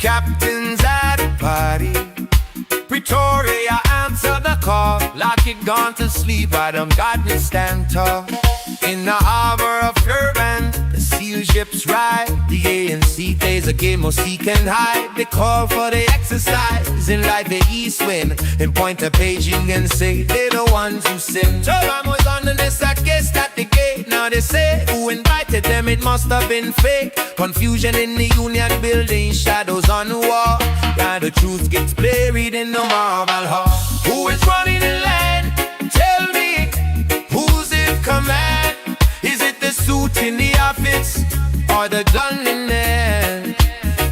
captains at a party. Pretoria answered the call, like it gone to sleep. I done got me stand tall. In the harbor of Durban, the seal ships ride. The ANC plays a game of seek and hide. They call for the exercise in like the east wind. And point a paging and say they're the ones who sin. So I was on the list, I guessed at the gate. Now they say who invited them, it must have been fake. Confusion in the Union building, shadows on the wall. Now the truth gets buried in the marble hall. Who is running the land? Tell me, who's in command? Is it the suit in the office or the gun in there?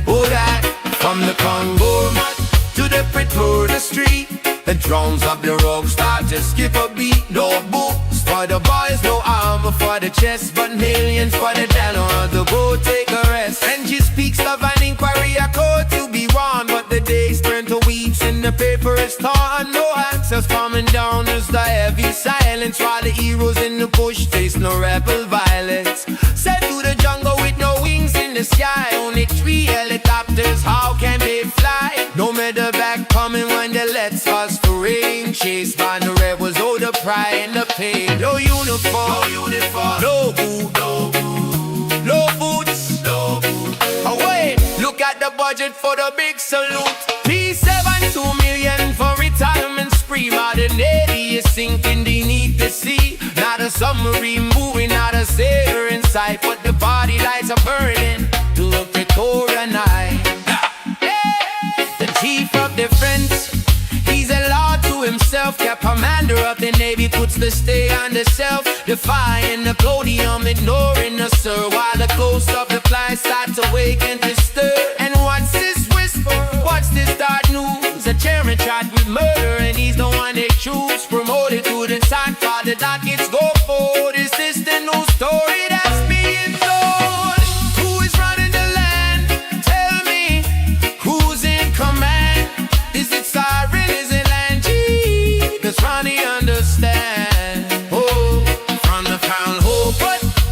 Oh, that from the Congo mud to the Pretoria street, the drums of the rock start to skip a beat. No boots for the boys, no armor for the chest, but millions for the down on the boat, take a rest. And she speaks of an inquiry, a court to be won, but the days turn to weeks and the paper is torn. No answers coming down as the heavy silence, while the heroes in the bush face no rebel violence. Set through the jungle with no wings in the sky, only 3 helicopters, how can they fly? No matter back coming when they let us to rain. Chased by the rebels, oh the pride and the pain. No uniform, no boot, no boots, oh wait, look at the budget for the big salute. P7, 2 million for retirement spree. Modern Navy is sinking beneath the sea. Not a submarine moving, not a sailor in sight, but the body lights are burning to the Pretoria night. The chief of defense, he's a law to himself. Kept commander of the Navy, puts the stay on the self. Defying the podium, ignoring the sir, while the ghost of the fly starts to wake and to stir. And what's this whisper? What's this dark news? The chairman charged with murder, and he's the one they choose. Promoted to the top, while the dockets go forward. Is this the new story that's being told? Who is running the land? Tell me, who's in command? Is it Siren? Is it Langy? Cause Ronnie understand. Oh, from the Crown Hope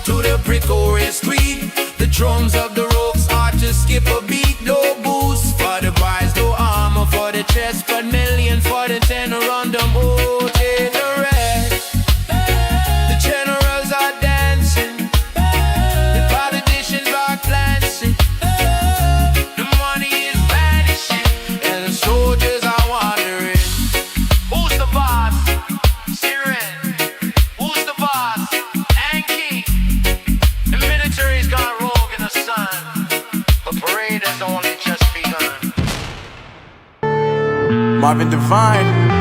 to the Pretoria street, the drums of the rope start to skip a beat. No boost for the boys, no armor for the chest, but million for the tenor on the moat. The rest, the generals are dancing, the politicians are glancing, the money is vanishing, and the soldiers are wandering. Who's the boss? Siren. Who's the boss? Anki. The military's gone rogue in the sun. The parade has only just begun. Marvin Devine.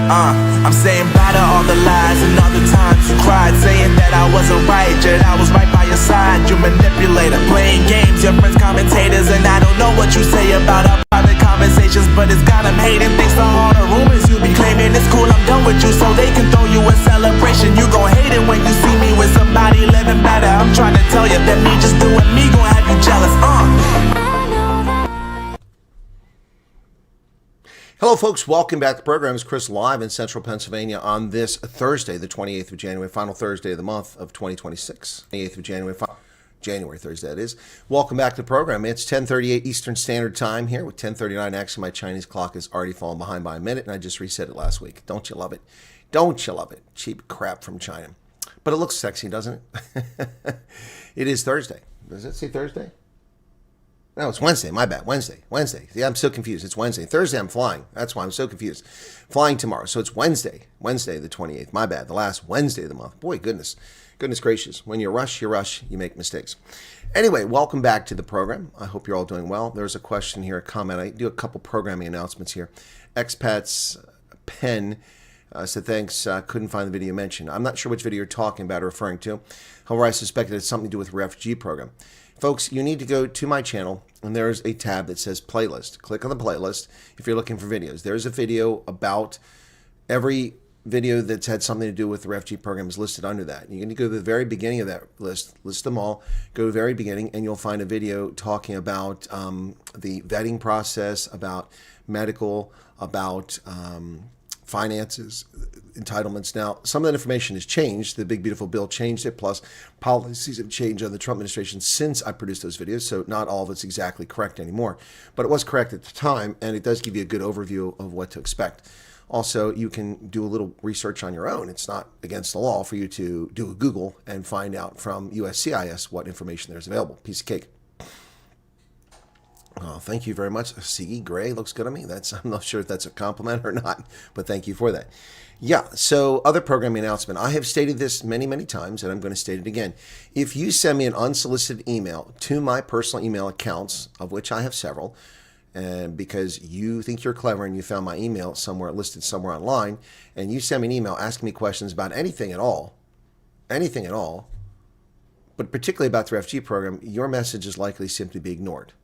I'm saying bye to all the lies and all the times you cried, saying that I wasn't right, yet I was right by your side. You manipulator, playing games, your friends commentators, and I don't know what you say about our private conversations, but it's got them hating. Thanks to all the rumors you be claiming. It's cool, I'm done with you, so they can throw you a celebration. You gon' hate it when you see me with somebody living better. I'm trying to tell you that me just doing me gon' have you jealous. Hello folks, welcome back to the program. It's Chris live in central Pennsylvania on this Thursday, the 28th of January, final Thursday of the month of 2026. 28th of January Thursday that is. Welcome back to the program. It's 10:38 Eastern Standard Time here with 10:39. Actually, my Chinese clock is already fallen behind by a minute, and I just reset it last week. Don't you love it? Don't you love it? Cheap crap from China. But it looks sexy, doesn't it? It is Thursday. Does it say Thursday? No, it's Wednesday. My bad. Wednesday. Yeah, I'm so confused. It's Wednesday. Thursday, I'm flying. That's why I'm so confused. Flying tomorrow. So it's Wednesday the 28th. My bad. The last Wednesday of the month. Boy, goodness gracious. When you rush, you make mistakes. Anyway, welcome back to the program. I hope you're all doing well. There's a question here, a comment. I do a couple programming announcements here. Expats Pen said, thanks. Couldn't find the video mentioned. I'm not sure which video you're talking about or referring to. However, I suspect it has something to do with the refugee program. Folks, you need to go to my channel, and there's a tab that says playlist. Click on the playlist if you're looking for videos. There's a video about every video that's had something to do with the refugee program is listed under that. You're going to go to the very beginning of that list them all, go to the very beginning, and you'll find a video talking about the vetting process, about medical, about finances, entitlements. Now, some of that information has changed. The big, beautiful bill changed it, plus policies have changed under the Trump administration since I produced those videos, so not all of it's exactly correct anymore. But it was correct at the time, and it does give you a good overview of what to expect. Also, you can do a little research on your own. It's not against the law for you to do a Google and find out from USCIS what information there's available. Piece of cake. Oh, thank you very much. C. Gray looks good on me. I'm not sure if that's a compliment or not, but thank you for that. Yeah, so other programming announcement. I have stated this many, many times, and I'm going to state it again. If you send me an unsolicited email to my personal email accounts, of which I have several, and because you think you're clever and you found my email somewhere listed somewhere online, and you send me an email asking me questions about anything at all, but particularly about the refugee program, your message is likely simply to be ignored.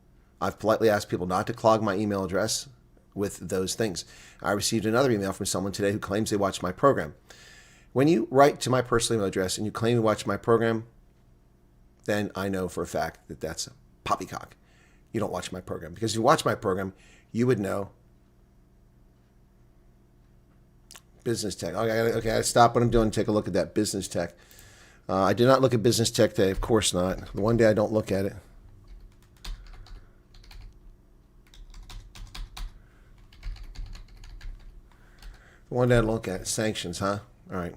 I've politely asked people not to clog my email address with those things. I received another email from someone today who claims they watched my program. When you write to my personal email address and you claim you watch my program, then I know for a fact that that's poppycock. You don't watch my program. Because if you watch my program, you would know. Business tech. Okay, I stop what I'm doing and take a look at that business tech. I did not look at business tech today. Of course not. The one day I don't look at it. One day I look at sanctions, huh? All right.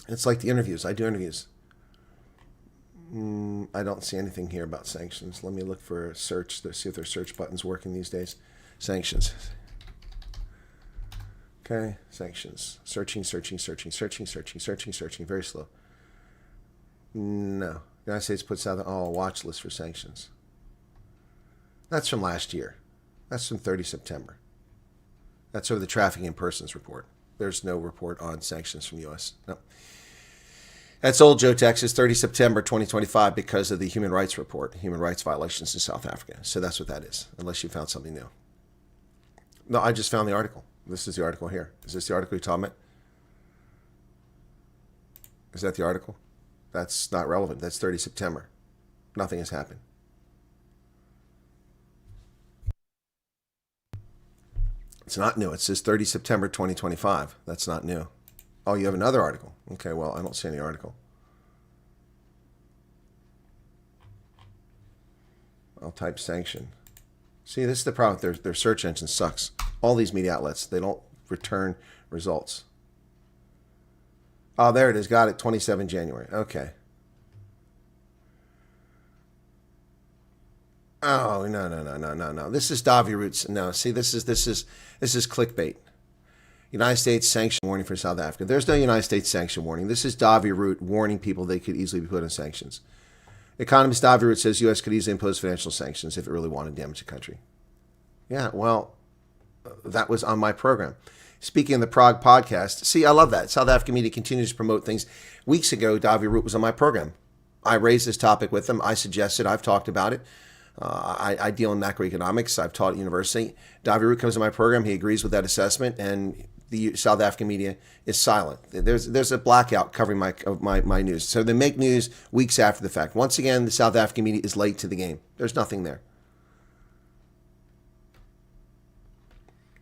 It's like the interviews. I do interviews. I don't see anything here about sanctions. Let me look for a search to see if their search button's working these days. Sanctions. Okay, sanctions. Searching. Very slow. No. The United States puts out a watch list for sanctions. That's from last year. That's from 30 September. That's over the trafficking in persons report. There's no report on sanctions from U.S. No. That's old Joe, Texas, 30 September 2025 because of the human rights report, human rights violations in South Africa. So that's what that is, unless you found something new. No, I just found the article. This is the article here. Is this the article you're talking about? Is that the article? That's not relevant. That's 30 September. Nothing has happened. It's not new. It says 30 September 2025. That's not new. Oh, you have another article. Okay, well, I don't see any article. I'll type sanction. See, this is the problem. Their search engine sucks. All these media outlets, they don't return results. Oh, there it is. Got it. 27 January. Okay. Oh, no. This is Davi Roots. No, see, this is clickbait. United States sanction warning for South Africa. There's no United States sanction warning. This is Davi Root warning people they could easily be put on sanctions. Economist Davi Root says U.S. could easily impose financial sanctions if it really wanted to damage the country. Yeah, well, that was on my program. Speaking of the Prague podcast, see, I love that. South African media continues to promote things. Weeks ago, Davi Root was on my program. I raised this topic with him. I suggested, I've talked about it. I deal in macroeconomics. I've taught at university. Davi Root comes to my program. He agrees with that assessment, and the South African media is silent. There's a blackout covering my news. So they make news weeks after the fact. Once again, the South African media is late to the game. There's nothing there.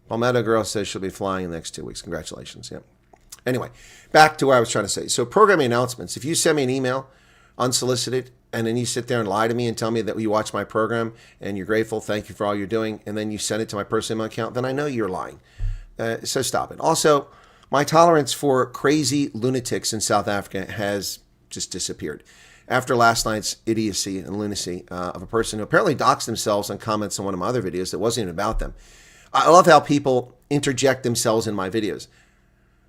Palmetto Girl says she'll be flying in the next 2 weeks. Congratulations. Yeah. Anyway, back to what I was trying to say. So programming announcements. If you send me an email unsolicited, and then you sit there and lie to me and tell me that you watch my program and you're grateful, thank you for all you're doing, and then you send it to my personal email account, then I know you're lying. So stop it. Also, my tolerance for crazy lunatics in South Africa has just disappeared. After last night's idiocy and lunacy of a person who apparently doxed themselves on comments on one of my other videos that wasn't even about them. I love how people interject themselves in my videos.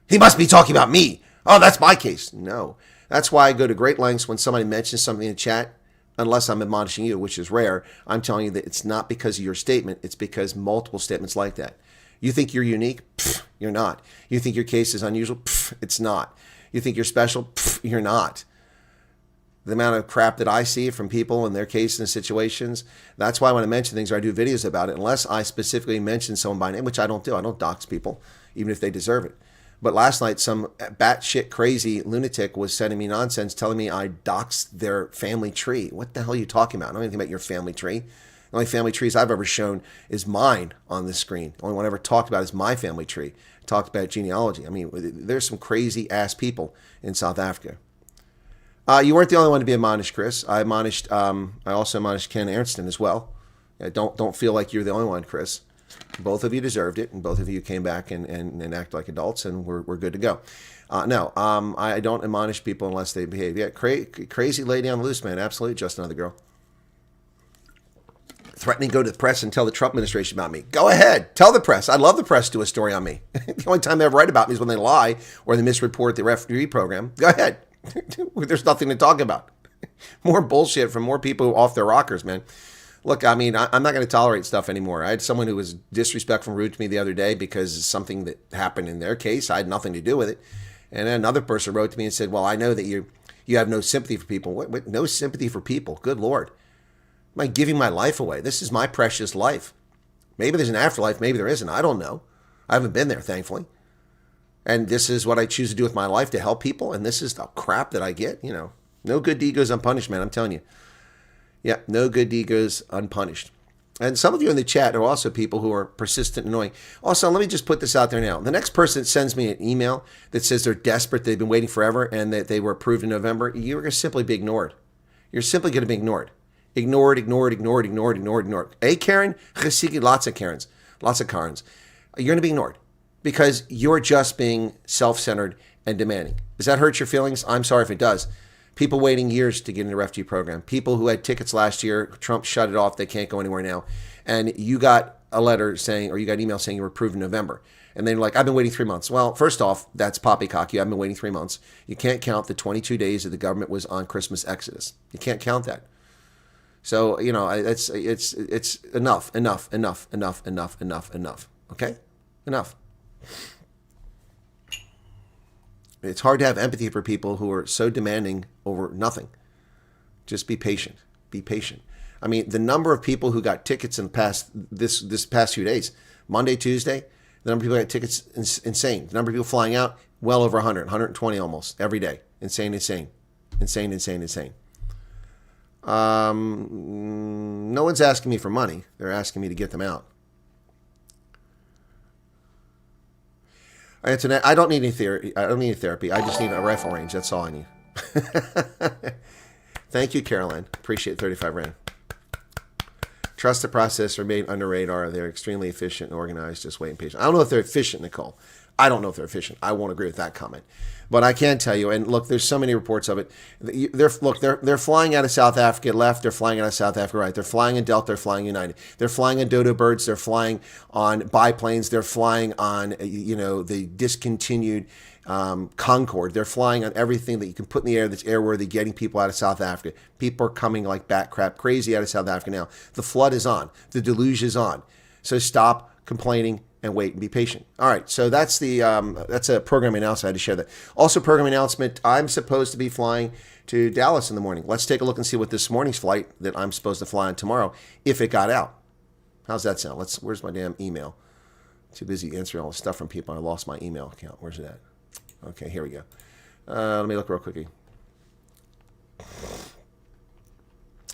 He must be talking about me. Oh, that's my case. No. That's why I go to great lengths when somebody mentions something in chat, unless I'm admonishing you, which is rare. I'm telling you that it's not because of your statement. It's because multiple statements like that. You think you're unique? Pfft, you're not. You think your case is unusual? Pfft, it's not. You think you're special? Pfft, you're not. The amount of crap that I see from people in their cases and situations, that's why when I mention things or I do videos about it, unless I specifically mention someone by name, which I don't do. I don't dox people, even if they deserve it. But last night, some batshit crazy lunatic was sending me nonsense, telling me I doxed their family tree. What the hell are you talking about? I don't know anything about your family tree. The only family trees I've ever shown is mine on the screen. The only one I ever talked about is my family tree. Talked about genealogy. I mean, there's some crazy ass people in South Africa. You weren't the only one to be admonished, Chris. I also admonished Ken Ernston as well. Don't feel like you're the only one, Chris. Both of you deserved it, and both of you came back and act like adults, and we're good to go. No, I don't admonish people unless they behave. Yeah, crazy lady on the loose, man. Absolutely, just another girl. Threatening to go to the press and tell the Trump administration about me. Go ahead. Tell the press. I'd love the press to do a story on me. The only time they ever write about me is when they lie or they misreport the refugee program. Go ahead. There's nothing to talk about. More bullshit from more people off their rockers, man. Look, I mean, I'm not going to tolerate stuff anymore. I had someone who was disrespectful and rude to me the other day because of something that happened in their case. I had nothing to do with it. And then another person wrote to me and said, well, I know that you have no sympathy for people. What? No sympathy for people? Good Lord. Am I giving my life away? This is my precious life. Maybe there's an afterlife. Maybe there isn't. I don't know. I haven't been there, thankfully. And this is what I choose to do with my life, to help people. And this is the crap that I get. You know, no good deed goes unpunished, man. I'm telling you. Yeah, no good deed goes unpunished. And some of you in the chat are also people who are persistent and annoying. Also, let me just put this out there now. The next person that sends me an email that says they're desperate, they've been waiting forever, and that they were approved in November, you're going to simply be ignored. You're simply going to be ignored. Ignored. Hey, Karen, lots of Karens, lots of Karens. You're going to be ignored because you're just being self-centered and demanding. Does that hurt your feelings? I'm sorry if it does. People waiting years to get in the refugee program. People who had tickets last year, Trump shut it off. They can't go anywhere now. And you got a letter saying, or you got an email saying you were approved in November. And then like, I've been waiting 3 months. Well, first off, that's poppycock. You haven't been waiting 3 months. You can't count the 22 days that the government was on Christmas exodus. You can't count that. So, you know, it's enough. Okay? Enough. It's hard to have empathy for people who are so demanding over nothing. Just be patient. Be patient. I mean, the number of people who got tickets in this past few days, Monday, Tuesday, the number of people who got tickets, insane. The number of people flying out, well over 100, 120 almost every day. Insane. No one's asking me for money. They're asking me to get them out. Antoinette, I don't need any therapy. I don't need therapy. I just need a rifle range. That's all I need. Thank you, Caroline. Appreciate 35 Rand. Trust the process, remain under radar. They're extremely efficient and organized. Just wait and patient. I don't know if they're efficient, Nicole. I don't know if they're efficient. I won't agree with that comment. But I can tell you, and look, there's so many reports of it. They're flying out of South Africa left. They're flying out of South Africa right. They're flying in Delta. They're flying United. They're flying on dodo birds. They're flying on biplanes. They're flying on, the discontinued Concorde. They're flying on everything that you can put in the air that's airworthy, getting people out of South Africa. People are coming like bat crap crazy out of South Africa now. The flood is on. The deluge is on. So stop complaining and wait and be patient. All right, so that's a programming announcement. I had to share that. Also, programming announcement, I'm supposed to be flying to Dallas in the morning. Let's take a look and see what this morning's flight that I'm supposed to fly on tomorrow, if it got out. How's that sound? Where's my damn email? Too busy answering all the stuff from people. I lost my email account. Where's it at? Okay, here we go. Let me look real quickly.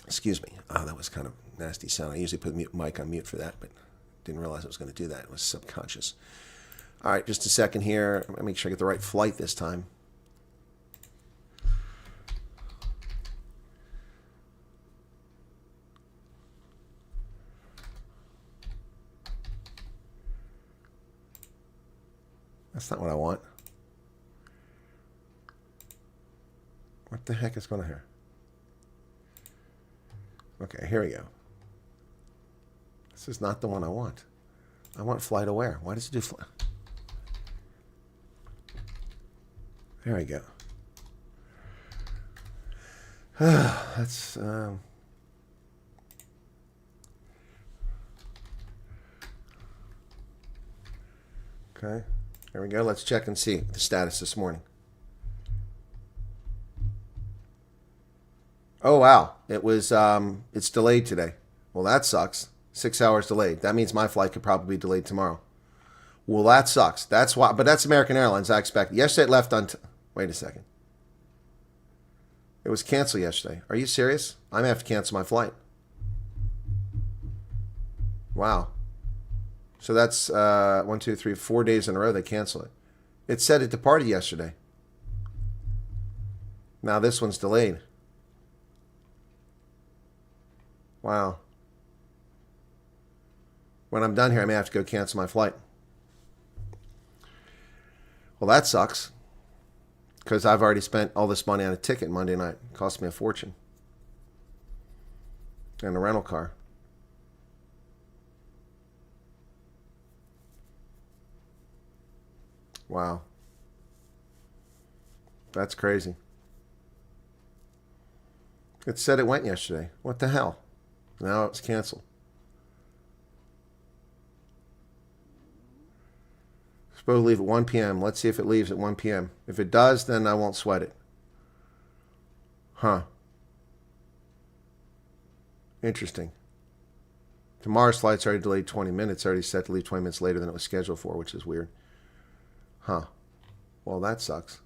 Excuse me. Oh, that was kind of nasty sound. I usually put the mic on mute for that, but didn't realize I was going to do that. It was subconscious. All right, just a second here. Let me make sure I get the right flight this time. That's not what I want. What the heck is going on here? Okay, here we go. This is not the one I want. I want fly to where? Why does it do fly? There we go. That's okay. There we go. Let's check and see the status this morning. Oh wow, it was it's delayed today. Well, that sucks. 6 hours delayed. That means my flight could probably be delayed tomorrow. Well, that sucks. That's why, but that's American Airlines. I expect. Yesterday it left on. Wait a second. It was canceled yesterday. Are you serious? I may have to cancel my flight. Wow. So that's 1, 2, 3, 4 days in a row they cancel it. It said it departed yesterday. Now this one's delayed. Wow. When I'm done here, I may have to go cancel my flight. Well, that sucks. Because I've already spent all this money on a ticket Monday night. It cost me a fortune. And a rental car. Wow. That's crazy. It said it went yesterday. What the hell? Now it's canceled. Supposed to leave at 1 p.m. Let's see if it leaves at 1 p.m. If it does, then I won't sweat it. Huh. Interesting. Tomorrow's flight's already delayed 20 minutes. Already set to leave 20 minutes later than it was scheduled for, which is weird. Huh. Well, that sucks.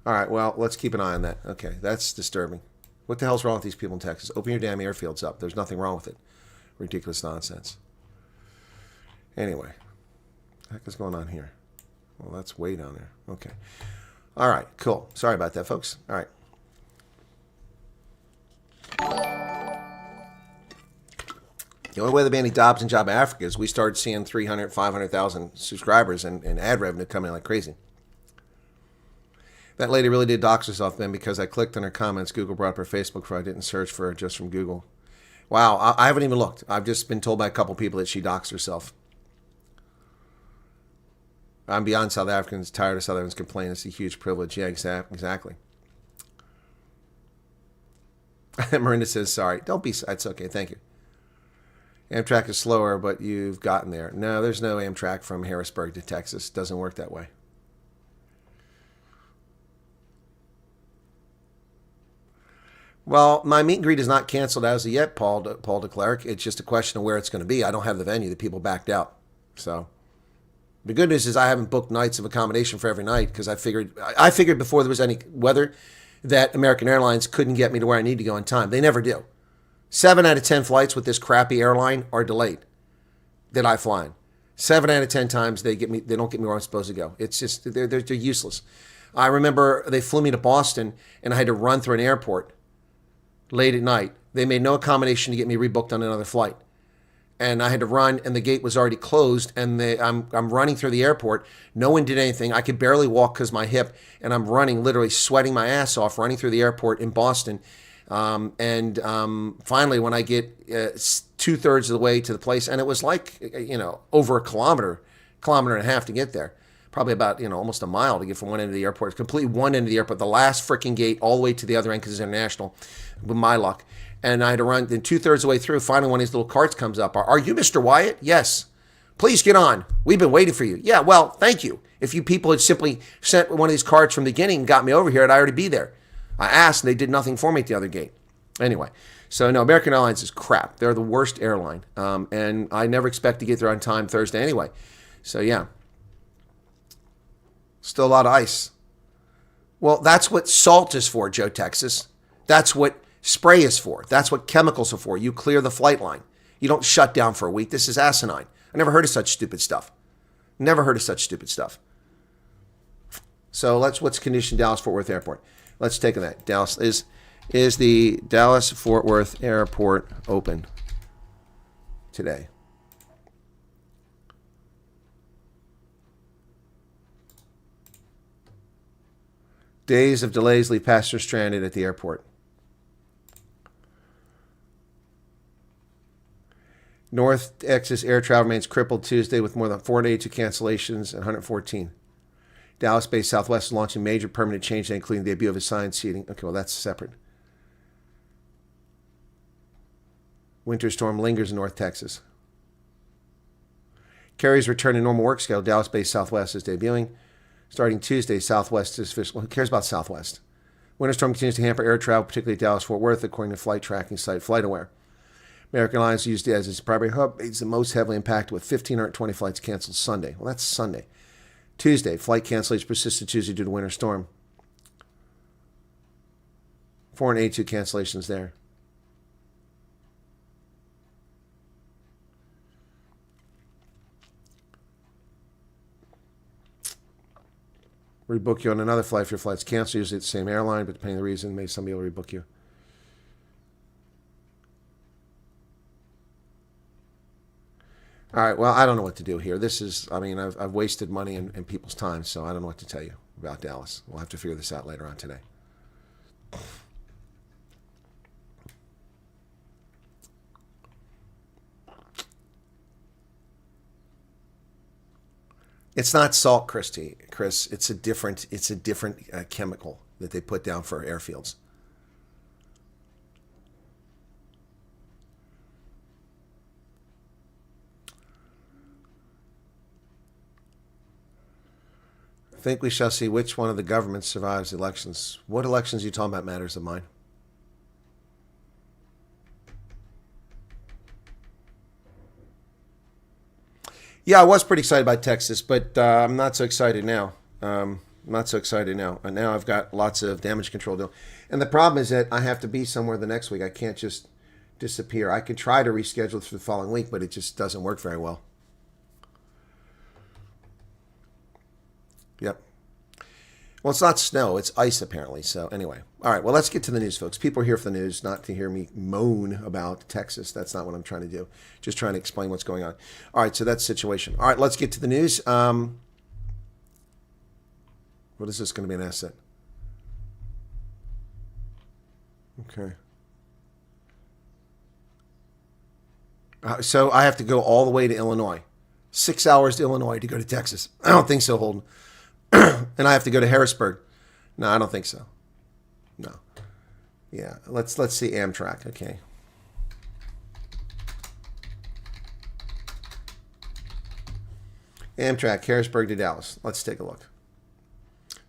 All right, well, let's keep an eye on that. Okay, that's disturbing. What the hell's wrong with these people in Texas? Open your damn airfields up. There's nothing wrong with it. Ridiculous nonsense. Anyway, what the heck is going on here? Well, that's way down there. Okay. All right, cool. Sorry about that, folks. All right. The only way there'll be any jobs in Job Africa is we start seeing 300, 500,000 subscribers and ad revenue coming in like crazy. That lady really did dox herself then because I clicked on her comments. Google brought up her Facebook for I didn't search for her just from Google. Wow, I haven't even looked. I've just been told by a couple people that she doxed herself. I'm beyond South Africans, tired of South Africans complaining. It's a huge privilege. Yeah, exactly. Miranda says, sorry. Don't be, it's okay, thank you. Amtrak is slower, but you've gotten there. No, there's no Amtrak from Harrisburg to Texas. It doesn't work that way. Well, my meet and greet is not canceled as of yet, Paul de Klerk. It's just a question of where it's going to be. I don't have the venue. The people backed out. So the good news is I haven't booked nights of accommodation for every night because I figured before there was any weather that American Airlines couldn't get me to where I need to go in time. They never do. 7 out of 10 flights with this crappy airline are delayed that I fly in. 7 out of 10 times they don't get me where I'm supposed to go. It's just, they're useless. I remember they flew me to Boston and I had to run through an airport late at night. They made no accommodation to get me rebooked on another flight. And I had to run and the gate was already closed and I'm running through the airport. No one did anything. I could barely walk because my hip, and I'm running, literally sweating my ass off, running through the airport in Boston. Finally, when I get 2/3 of the way to the place, and it was like, over a kilometer and a half to get there, probably about, almost a mile to get from one end of the airport, completely one end of the airport, the last freaking gate all the way to the other end because it's international, with my luck. And I had to run, then 2/3 of the way through, finally one of these little carts comes up. Are you Mr. Wyatt? Yes. Please get on. We've been waiting for you. Yeah, well, thank you. If you people had simply sent one of these carts from the beginning and got me over here, I'd already be there. I asked, and they did nothing for me at the other gate. Anyway, so no, American Airlines is crap. They're the worst airline. And I never expect to get there on time Thursday anyway. So, yeah. Still a lot of ice. Well, that's what salt is for, Joe Texas. That's what spray is for. That's what chemicals are for. You clear the flight line. You don't shut down for a week. This is asinine. I never heard of such stupid stuff. Never heard of such stupid stuff. So what's condition Dallas-Fort Worth Airport? Let's take a look. Dallas is the Dallas-Fort Worth Airport open today? Days of delays leave passengers stranded at the airport. North Texas air travel remains crippled Tuesday with more than 482 cancellations and 114. Dallas-based Southwest is launching major permanent change, including the debut of assigned seating. Okay, well, that's separate. Winter storm lingers in North Texas. Carriers return to normal work schedule. Dallas-based Southwest is debuting. Starting Tuesday, Southwest is official. Who cares about Southwest? Winter storm continues to hamper air travel, particularly at Dallas-Fort Worth, according to flight tracking site FlightAware. American Airlines used it as its primary hub. It's the most heavily impacted with 1,520 flights canceled Sunday. Well, that's Sunday. Tuesday, flight cancellations persisted Tuesday due to winter storm. 482 cancellations there. Rebook you on another flight if your flight's canceled. Usually it's the same airline, but depending on the reason, may somebody will rebook you. All right, well, I don't know what to do here. This is, I mean, I've wasted money and people's time, so I don't know what to tell you about Dallas. We'll have to figure this out later on today. It's not salt, Chris. It's a different chemical that they put down for airfields. I think we shall see which one of the governments survives elections. What elections are you talking about matters of mine? Yeah, I was pretty excited about Texas, but I'm not so excited now. And now I've got lots of damage control to do. And the problem is that I have to be somewhere the next week. I can't just disappear. I could try to reschedule it for the following week, but it just doesn't work very well. Yep. Well, it's not snow. It's ice, apparently. So anyway. All right. Well, let's get to the news, folks. People are here for the news, not to hear me moan about Texas. That's not what I'm trying to do. Just trying to explain what's going on. All right. So that's the situation. All right. Let's get to the news. What is this going to be an asset? Okay. So I have to go all the way to Illinois. 6 hours to Illinois to go to Texas. I don't think so, Holden. And I have to go to Harrisburg. No, I don't think so. No. Yeah, let's see Amtrak. Okay. Amtrak, Harrisburg to Dallas. Let's take a look.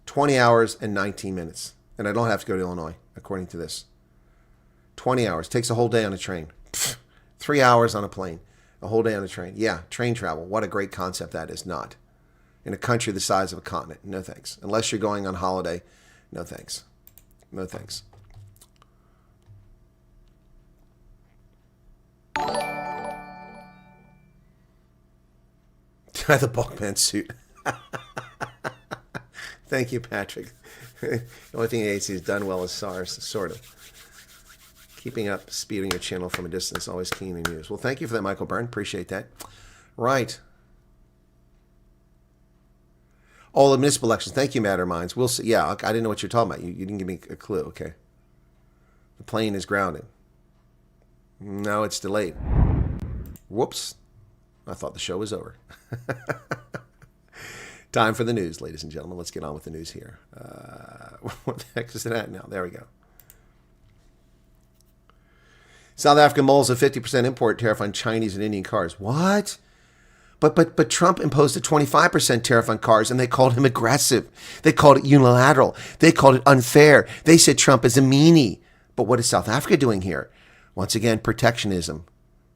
20 hours and 19 minutes. And I don't have to go to Illinois, according to this. 20 hours. Takes a whole day on a train. 3 hours on a plane. A whole day on a train. Yeah, train travel. What a great concept that is. Not. In a country the size of a continent. No thanks. Unless you're going on holiday. No thanks. No thanks. The Bulkman suit. Thank you, Patrick. The only thing the AC has done well is SARS, sort of. Keeping up speed on your channel from a distance, always keen in news. Well, thank you for that, Michael Byrne. Appreciate that. Right. Oh, the municipal elections. Thank you, Matter Minds. We'll see. Yeah, I didn't know what you're talking about. You didn't give me a clue. Okay. The plane is grounded. No, it's delayed. Whoops. I thought the show was over. Time for the news, ladies and gentlemen. Let's get on with the news here. What the heck is it at now? There we go. South African moles a 50% import tariff on Chinese and Indian cars. What? But Trump imposed a 25% tariff on cars, and they called him aggressive. They called it unilateral. They called it unfair. They said Trump is a meanie. But what is South Africa doing here? Once again, protectionism.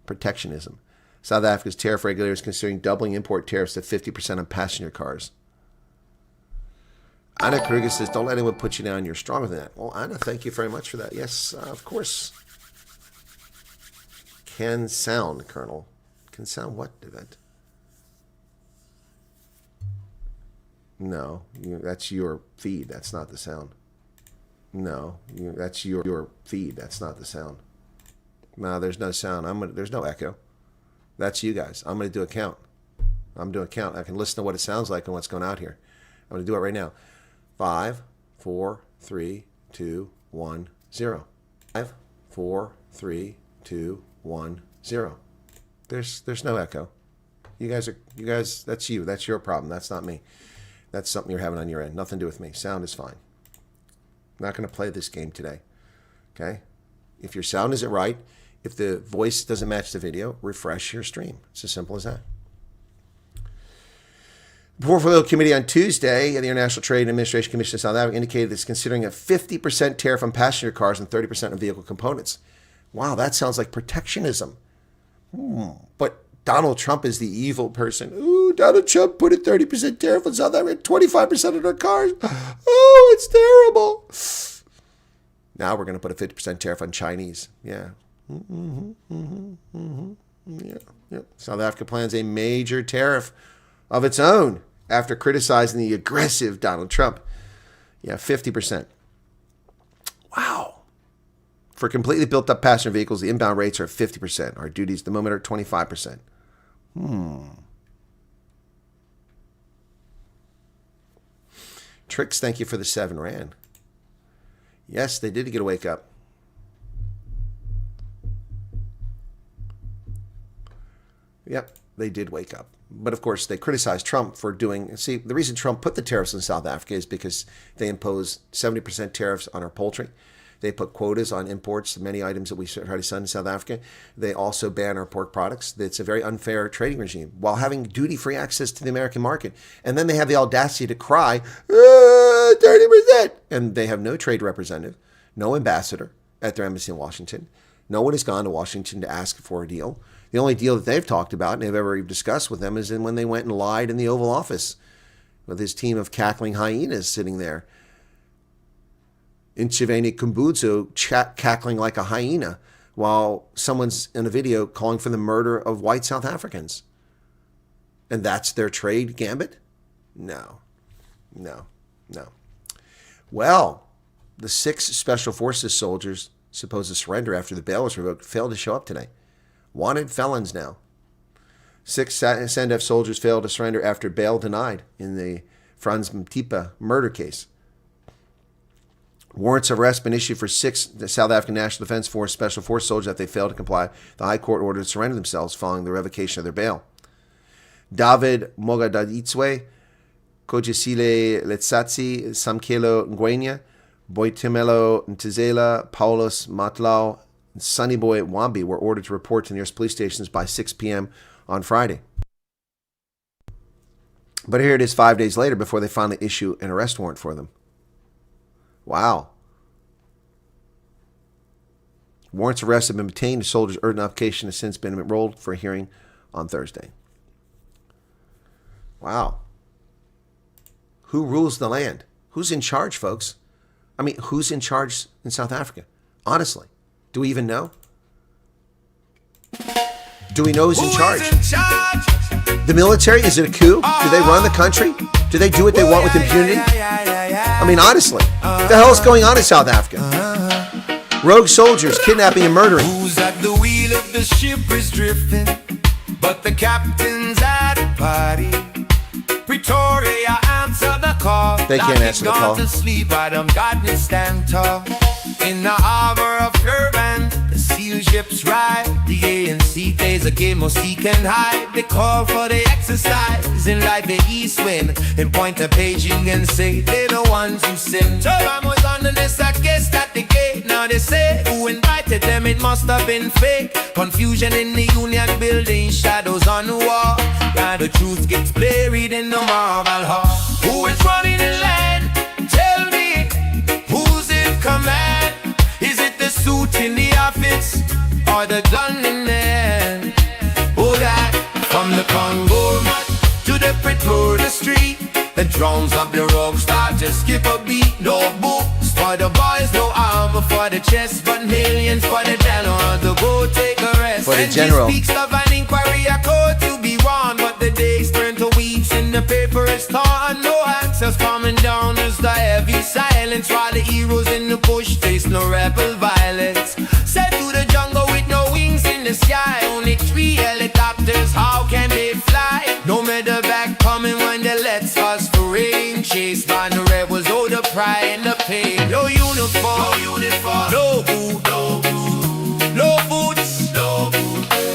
Protectionism. South Africa's tariff regulator is considering doubling import tariffs to 50% on passenger cars. Anna Kruger says, don't let anyone put you down. You're stronger than that. Well, Anna, thank you very much for that. Yes, of course. Can sound, Colonel. Can sound what event? No, that's your feed. That's not the sound. No, that's your feed. That's not the sound. No, there's no sound. There's no echo. That's you guys. I'm going to do a count. I'm doing a count. I can listen to what it sounds like and what's going out here. I'm going to do it right now. 5, 4, 3, 2, 1, 0. 5, 4, 3, 2, 1, 0. There's no echo. You guys. That's you. That's your problem. That's not me. That's something you're having on your end. Nothing to do with me. Sound is fine. I'm not going to play this game today. Okay? If your sound isn't right, if the voice doesn't match the video, refresh your stream. It's as simple as that. The Portfolio Committee on Tuesday at the International Trade and Administration Commission of South Africa indicated it's considering a 50% tariff on passenger cars and 30% on vehicle components. Wow, that sounds like protectionism. But Donald Trump is the evil person. Ooh, Donald Trump put a 30% tariff on South Africa, 25% on their cars. Oh, it's terrible. Now we're going to put a 50% tariff on Chinese. Yeah. Yeah. South Africa plans a major tariff of its own after criticizing the aggressive Donald Trump. Yeah, 50%. Wow. For completely built up passenger vehicles, the inbound rates are 50%. Our duties at the moment are 25%. Tricks, thank you for the 7 Rand. Yes, they did get a wake up. Yep, they did wake up. But of course, they criticized Trump for doing... See, the reason Trump put the tariffs in South Africa is because they imposed 70% tariffs on our poultry. They put quotas on imports, many items that we try to send to South Africa. They also ban our pork products. It's a very unfair trading regime while having duty-free access to the American market. And then they have the audacity to cry, 30%! And they have no trade representative, no ambassador at their embassy in Washington. No one has gone to Washington to ask for a deal. The only deal that they've talked about and they've ever discussed with them is when they went and lied in the Oval Office with his team of cackling hyenas sitting there. In Chiveni Kumbudzo cackling like a hyena while someone's in a video calling for the murder of white South Africans. And that's their trade gambit? No. Well, the 6 Special Forces soldiers supposed to surrender after the bail was revoked failed to show up today. Wanted felons now. 6 SANDF soldiers failed to surrender after bail denied in the Franz Mtipa murder case. Warrants of arrest been issued for 6 South African National Defense Force Special Force soldiers that they failed to comply with the High Court order to surrender themselves following the revocation of their bail. David Mogadaditswe, Kojisile Letsatsi, Samkelo Ngwenya, Boitimelo Ntizela, Paulos Matlau, and Sunnyboy Wambi were ordered to report to the nearest police stations by 6 p.m. on Friday. But here it is 5 days later before they finally issue an arrest warrant for them. Wow. Warrants of arrest have been obtained. The soldier's urgent application has since been enrolled for a hearing on Thursday. Wow. Who rules the land? Who's in charge, folks? I mean, who's in charge in South Africa? Honestly, do we even know? Do we know who's in charge? The military? Is it a coup? Do they run the country? Do they do what they want with impunity? I mean, honestly, what the hell is going on in South Africa? Rogue soldiers kidnapping and murdering. Who's at the wheel of the ship is drifting, but the captain's at a party. Pretoria, answer the call. They can't answer the call. To sleep, Adam Godney stand tall. In the harbor of Durban, the seal ships ride. The ANC plays a game of seek and hide. They call for the exercise in like the east wind. And point a page you can say they're the ones who sin. So I was on the list, I guess at the gate. Now they say who invited them, it must have been fake. Confusion in the Union building, shadows on the wall. Now the truth gets buried in the marble hall. Who is running the land? Tell me, who's in command? Is it the suit in the office or the gun in there? Oh, that from the Congo to the Pretoria street, the drums of the rock start to skip a beat. No books for the boys, no armor for the chest, but millions for the general to go take a rest. For the general. Speaks of an inquiry, a court to be won, but the days turn to weeks and the paper is torn. No answers coming down as the heavy silence, while the heroes in the bush face no rebel violence. Sent to the jungle with no wings in the sky, only 3 helicopters, how can they fly? No medevac coming when they let us for rain. Chased by the rebels, oh the pride and the pain. No uniform, no boot, no boots,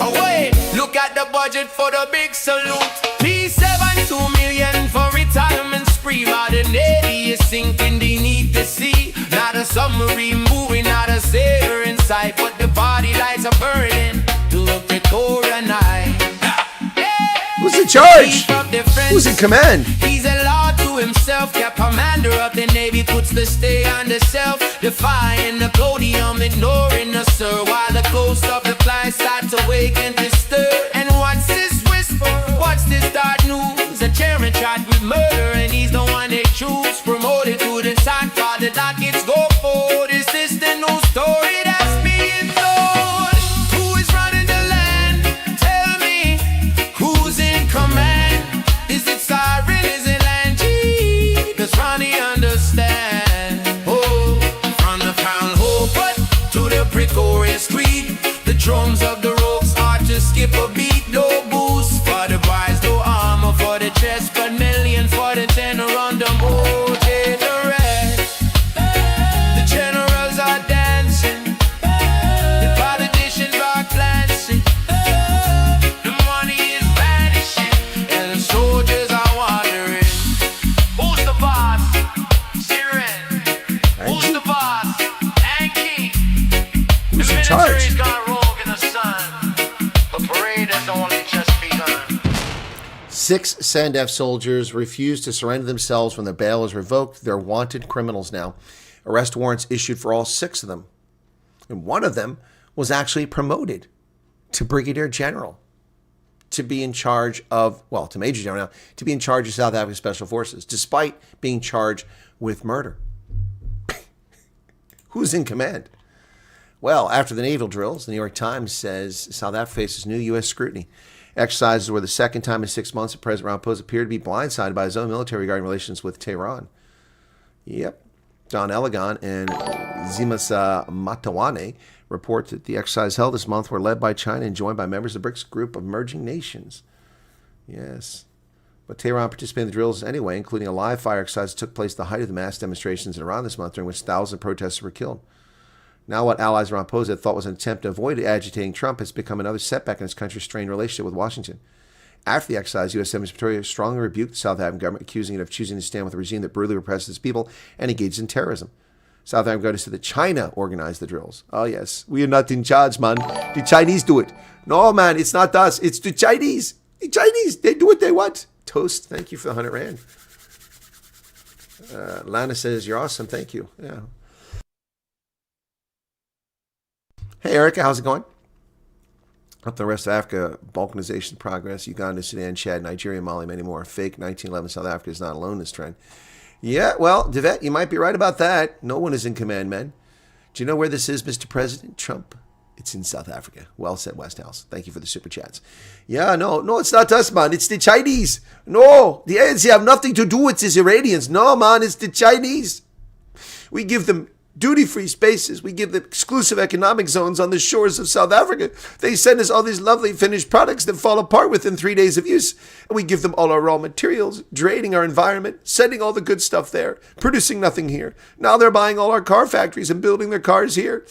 away. Look at the budget for the big salute. P7, 2 million for retirement spree. Modern Navy is sinking beneath the sea. Not a submarine moving, not a sailor in sight, but the body lights are burning to the Pretoria night. Who's in charge? Who's in command? He's a law to himself, kept commander of the Navy, puts the stay on the self, defying the podium, ignoring the sir, while the ghost of the fly starts to wake and disturb. And what's this whisper? What's this dark news? A chairman charged with murder, and he's the one they choose. Promoted to the top, while the dockets go forward. Is this the new story that's being told? Who is running the land? Tell me, who's in command? Is it siren? Is in charge. Six SANDF soldiers refused to surrender themselves when their bail was revoked. They're wanted criminals now. Arrest warrants issued for all six of them. And one of them was actually promoted to Brigadier General to be in charge of, well, to Major General now, to be in charge of South African Special Forces, despite being charged with murder. Who's in command? Well, after the naval drills, the New York Times says South Africa faces new U.S. scrutiny. Exercises were the second time in 6 months that President Ramaphosa appeared to be blindsided by his own military regarding relations with Tehran. Yep. Don Elegon and Zimasa Matawane report that the exercises held this month were led by China and joined by members of the BRICS group of emerging nations. Yes. But Tehran participated in the drills anyway, including a live fire exercise that took place at the height of the mass demonstrations in Iran this month, during which thousands of protesters were killed. Now what allies of Ramaphosa thought was an attempt to avoid agitating Trump has become another setback in his country's strained relationship with Washington. After the exercise, U.S. Senator Pretoria strongly rebuked the South African government, accusing it of choosing to stand with a regime that brutally represses its people and engages in terrorism. South African government said that China organized the drills. Oh, yes. We are not in charge, man. The Chinese do it. No, man, it's not us. It's the Chinese. The Chinese, they do what they want. Toast, thank you for the 100 Rand. Lana says, you're awesome. Thank you. Yeah. Hey, Erica, how's it going? Up the rest of Africa, balkanization progress, Uganda, Sudan, Chad, Nigeria, Mali, many more. Fake 1911 South Africa is not alone in this trend. Yeah, well, Devet, you might be right about that. No one is in command, man. Do you know where this is, Mr. President Trump? It's in South Africa. Well said, West House. Thank you for the super chats. Yeah, no, it's not us, man. It's the Chinese. No, the ANC have nothing to do with these Iranians. No, man, it's the Chinese. We give them duty-free spaces. We give them exclusive economic zones on the shores of South Africa. They send us all these lovely finished products that fall apart within 3 days of use. And we give them all our raw materials, draining our environment, sending all the good stuff there, producing nothing here. Now they're buying all our car factories and building their cars here.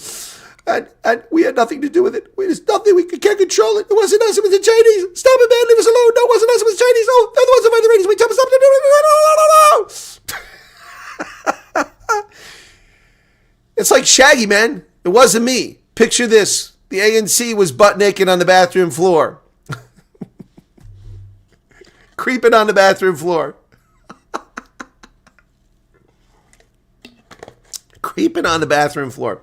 And we had nothing to do with it. There's nothing. We can't control it. It wasn't us. It was the Chinese. Stop it, man. Leave us alone. No, it wasn't us. It was the Chinese. Oh, they're the ones who find the ratings. We tell them something to do. It's like Shaggy, man. It wasn't me. Picture this. The ANC was butt naked on the bathroom floor. Creeping on the bathroom floor. Creeping on the bathroom floor.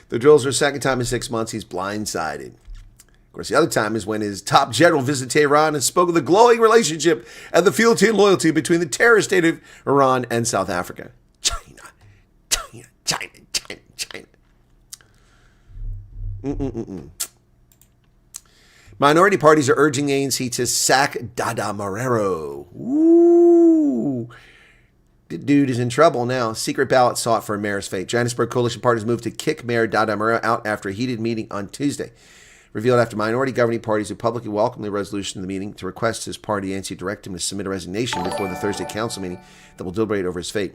The drills are the second time in 6 months he's blindsided. Of course, the other time is when his top general visited Tehran and spoke of the glowing relationship and the fealty and loyalty between the terrorist state of Iran and South Africa. China. Minority parties are urging the ANC to sack Dada Marrero. Ooh. The dude is in trouble now. Secret ballot sought for a mayor's fate. Johannesburg coalition parties moved to kick Mayor Dada Marrero out after a heated meeting on Tuesday. Revealed after minority governing parties who publicly welcomed the resolution of the meeting to request his party ANC direct him to submit a resignation before the Thursday council meeting that will deliberate over his fate.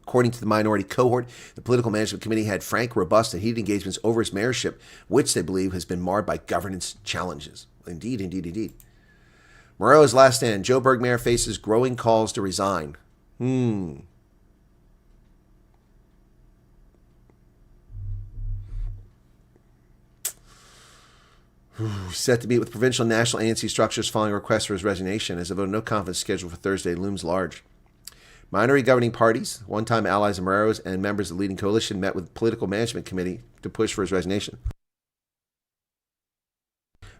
According to the minority cohort, the political management committee had frank, robust, and heated engagements over his mayorship, which they believe has been marred by governance challenges. Indeed. Marrero's last stand. Joburg mayor faces growing calls to resign. Set to meet with provincial and national ANC structures following a request for his resignation, as a vote of no confidence scheduled for Thursday looms large. Minority governing parties, one-time allies of Marrero's, and members of the leading coalition met with the political management committee to push for his resignation.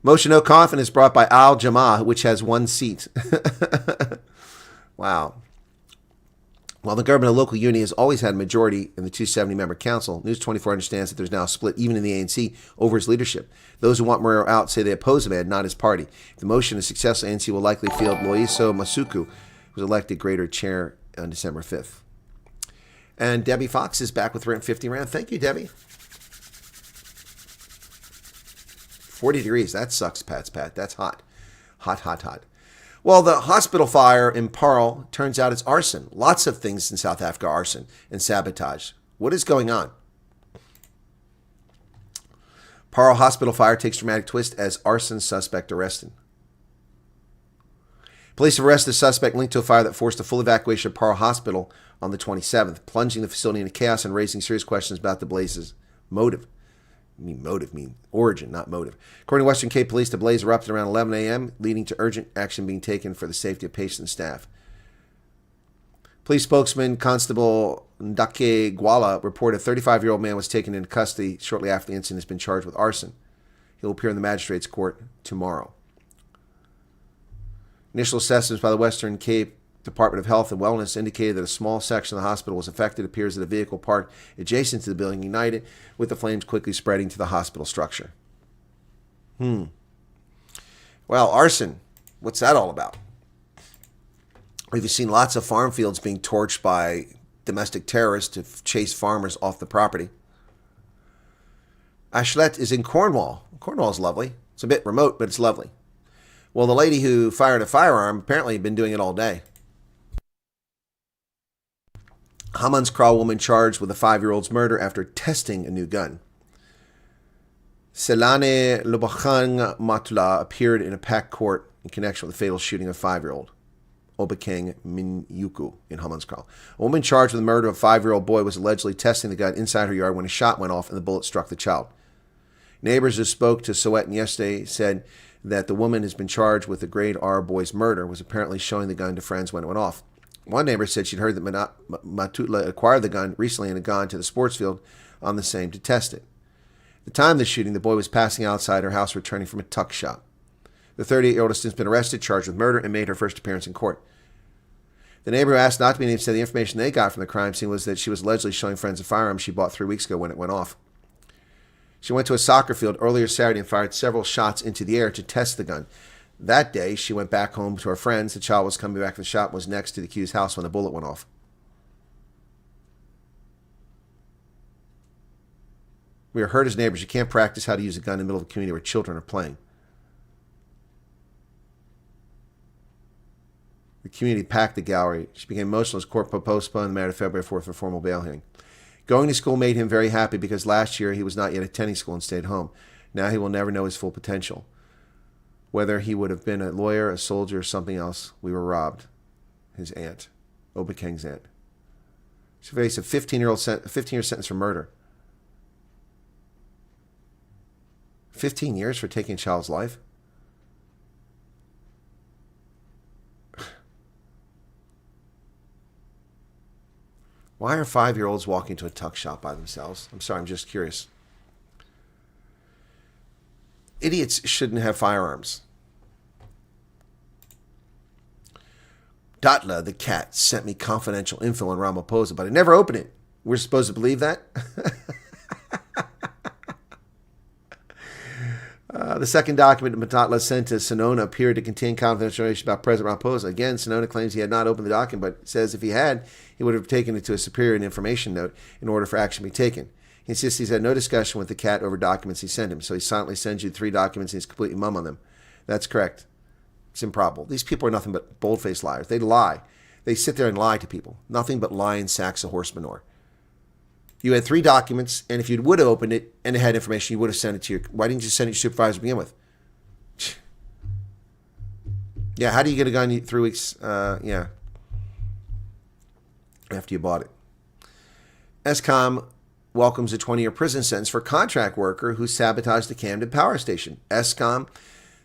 Motion no confidence brought by Al Jamaa, which has 1 seat. Wow. While the government of local unity has always had a majority in the 270-member council, News 24 understands that there's now a split even in the ANC over his leadership. Those who want Marrero out say they oppose the man, not his party. If the motion is successful, ANC will likely field Loiso Masuku, who was elected greater chair on December 5th. And Debbie Fox is back with 50 Rand. Thank you, Debbie. 40 degrees. That sucks, Pat. That's hot. Hot. Well, the hospital fire in Paarl turns out it's arson. Lots of things in South Africa are arson and sabotage. What is going on? Paarl hospital fire takes dramatic twist as arson suspect arrested. Police have arrested a suspect linked to a fire that forced a full evacuation of Paarl Hospital on the 27th, plunging the facility into chaos and raising serious questions about the blaze's motive. mean origin, not motive. According to Western Cape Police, the blaze erupted around 11 a.m., leading to urgent action being taken for the safety of patients and staff. Police spokesman Constable Ndake Gwala reported a 35-year-old man was taken into custody shortly after the incident has been charged with arson. He'll appear in the magistrate's court tomorrow. Initial assessments by the Western Cape Department of Health and Wellness indicated that a small section of the hospital was affected. It appears that a vehicle parked adjacent to the building ignited, with the flames quickly spreading to the hospital structure. Well, arson, what's that all about? We've seen lots of farm fields being torched by domestic terrorists to chase farmers off the property. Ashlet is in Cornwall. Cornwall is lovely. It's a bit remote, but it's lovely. Well, the lady who fired a firearm apparently had been doing it all day. Hammanskraal woman charged with a 5-year-old's murder after testing a new gun. Selane Lubachang Matula appeared in a packed court in connection with the fatal shooting of a 5-year-old, Obakeng Minyuku, in Hammanskraal. A woman charged with the murder of a 5-year-old boy was allegedly testing the gun inside her yard when a shot went off and the bullet struck the child. Neighbors who spoke to Sowetan yesterday said that the woman has been charged with the grade R boy's murder was apparently showing the gun to friends when it went off. One neighbor said she'd heard that Matula acquired the gun recently and had gone to the sports field on the same to test it. At the time of the shooting, the boy was passing outside her house returning from a tuck shop. The 38-year-old has since been arrested, charged with murder, and made her first appearance in court. The neighbor who asked not to be named said the information they got from the crime scene was that she was allegedly showing friends a firearm she bought 3 weeks ago when it went off. She went to a soccer field earlier Saturday and fired several shots into the air to test the gun. That day, she went back home to her friends. The child was coming back from the shop and was next to the accused house when the bullet went off. We are heard as neighbors. You can't practice how to use a gun in the middle of a community where children are playing. The community packed the gallery. She became emotional as court postponed the matter to February 4th for a formal bail hearing. Going to school made him very happy because last year he was not yet attending school and stayed home. Now he will never know his full potential. Whether he would have been a lawyer, a soldier, or something else, we were robbed. His aunt, Obakeng's aunt. She faced a 15-year sentence for murder. 15 years for taking a child's life? Why are 5-year-olds walking to a tuck shop by themselves? I'm sorry, I'm just curious. Idiots shouldn't have firearms. Datla, the cat, sent me confidential info on Ramaphosa, but I never opened it. We're supposed to believe that? The second document Matla sent to Sonona appeared to contain confidential information about President Ramaphosa. Again, Sonona claims he had not opened the document, but says if he had, he would have taken it to a superior and information note in order for action to be taken. He insists he's had no discussion with the cat over documents he sent him, so he silently sends you 3 documents and he's completely mum on them. That's correct. It's improbable. These people are nothing but bold-faced liars. They lie. They sit there and lie to people. Nothing but lying sacks of horse manure. You had 3 documents, and if you would have opened it and it had information, you would have sent it to your... Why didn't you send it to your supervisor to begin with? Yeah, how do you get a gun 3 weeks, after you bought it? ESCOM welcomes a 20-year prison sentence for a contract worker who sabotaged the Camden power station. ESCOM,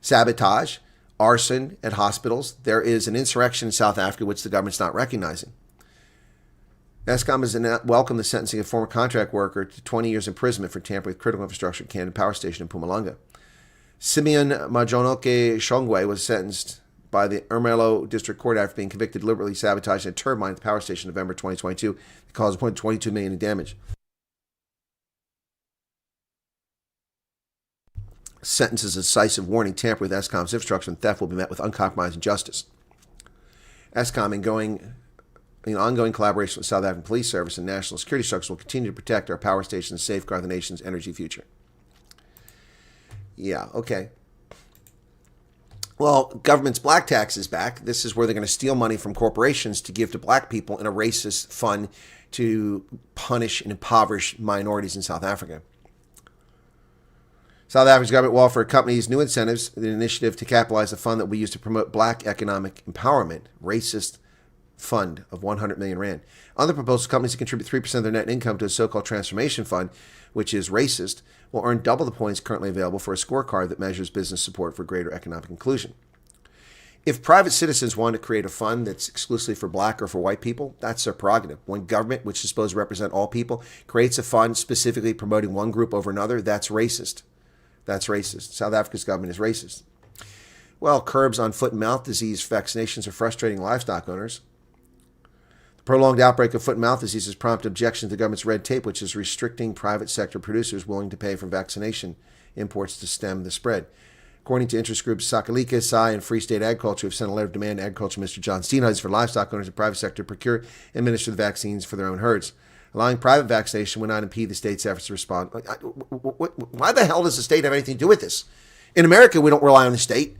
sabotage, arson at hospitals. There is an insurrection in South Africa which the government's not recognizing. ESCOM has welcomed the sentencing of a former contract worker to 20 years imprisonment for tampering with critical infrastructure at Camden Power Station in Mpumalanga. Simeon Majonoke Shongwe was sentenced by the Ermelo District Court after being convicted deliberately sabotaging a turbine at the power station in November 2022 that caused $22 million in damage. Sentence is a decisive warning. Tamper with ESCOM's infrastructure and theft will be met with uncompromising justice. ESCOM, in ongoing collaboration with South African Police Service and national security structures, will continue to protect our power stations and safeguard the nation's energy future. Yeah, okay. Well, government's black tax is back. This is where they're going to steal money from corporations to give to black people in a racist fund to punish and impoverish minorities in South Africa. South Africa's government will offer companies new incentives, an initiative to capitalize the fund that we use to promote black economic empowerment. Racist fund of 100 million rand. Other proposals, companies that contribute 3% of their net income to a so-called transformation fund, which is racist, will earn double the points currently available for a scorecard that measures business support for greater economic inclusion. If private citizens want to create a fund that's exclusively for black or for white people, that's their prerogative. When government, which is supposed to represent all people, creates a fund specifically promoting one group over another, that's racist. That's racist. South Africa's government is racist. Well, curbs on foot and mouth disease vaccinations are frustrating livestock owners. The prolonged outbreak of foot and mouth disease has prompted objections to the government's red tape, which is restricting private sector producers willing to pay for vaccination imports to stem the spread. According to interest groups Sakalika, Sai, and Free State Agriculture, have sent a letter of demand to Agriculture Minister John Steenhuisen for livestock owners and private sector to procure and administer the vaccines for their own herds. Allowing private vaccination would not impede the state's efforts to respond. Why the hell does the state have anything to do with this? In America, we don't rely on the state.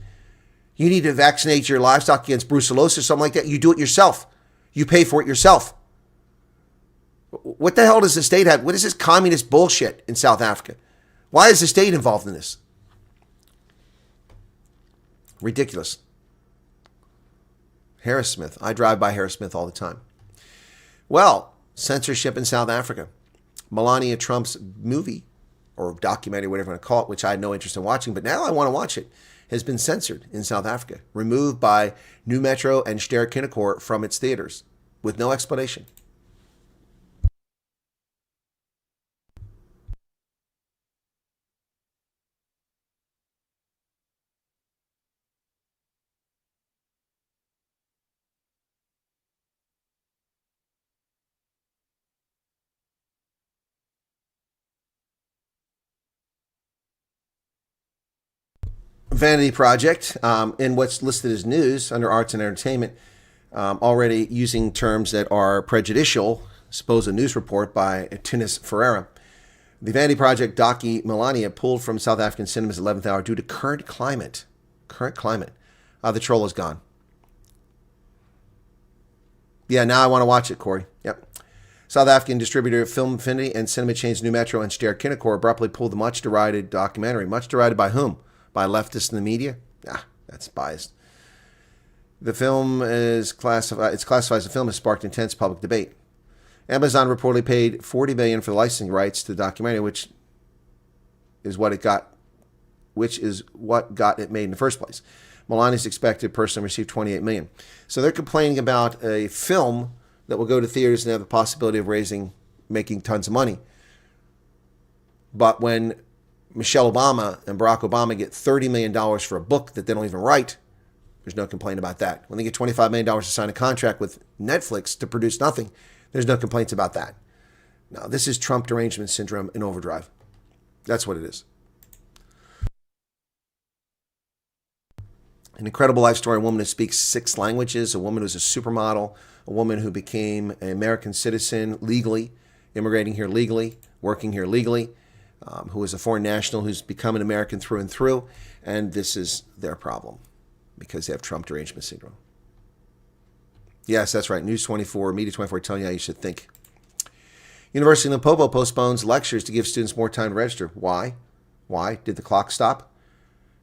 You need to vaccinate your livestock against brucellosis or something like that. You do it yourself. You pay for it yourself. What the hell does the state have? What is this communist bullshit in South Africa? Why is the state involved in this? Ridiculous. Harrismith. I drive by Harrismith all the time. Well, censorship in South Africa. Melania Trump's movie, or documentary, whatever you want to call it, which I had no interest in watching, but now I want to watch it, has been censored in South Africa, removed by New Metro and Ster-Kinekor from its theaters, with no explanation. Vanity Project, in what's listed as news under arts and entertainment, already using terms that are prejudicial, suppose a news report by Tinis Ferreira. The Vanity Project docu Melania pulled from South African cinema's 11th hour due to current climate. The troll is gone. Yeah, now I want to watch it, Corey. Yep. South African distributor Film Affinity and cinema chains New Metro and Ster-Kinekor abruptly pulled the much derided documentary. Much derided by whom? By leftists in the media? That's biased. The film is classified. It's classified as a film has sparked intense public debate. Amazon reportedly paid $40 million for the licensing rights to the documentary, which is what got it made in the first place. Melania's expected personally receive $28 million. So they're complaining about a film that will go to theaters and have the possibility of making tons of money. But when Michelle Obama and Barack Obama get $30 million for a book that they don't even write, there's no complaint about that. When they get $25 million to sign a contract with Netflix to produce nothing, there's no complaints about that. Now, this is Trump derangement syndrome in overdrive. That's what it is. An incredible life story, a woman who speaks 6 languages, a woman who's a supermodel, a woman who became an American citizen legally, immigrating here legally, working here legally, who is a foreign national who's become an American through and through, and this is their problem because they have Trump derangement syndrome. Yes, that's right. News 24, Media 24 telling you how you should think. University of Limpopo postpones lectures to give students more time to register. Why? Did the clock stop?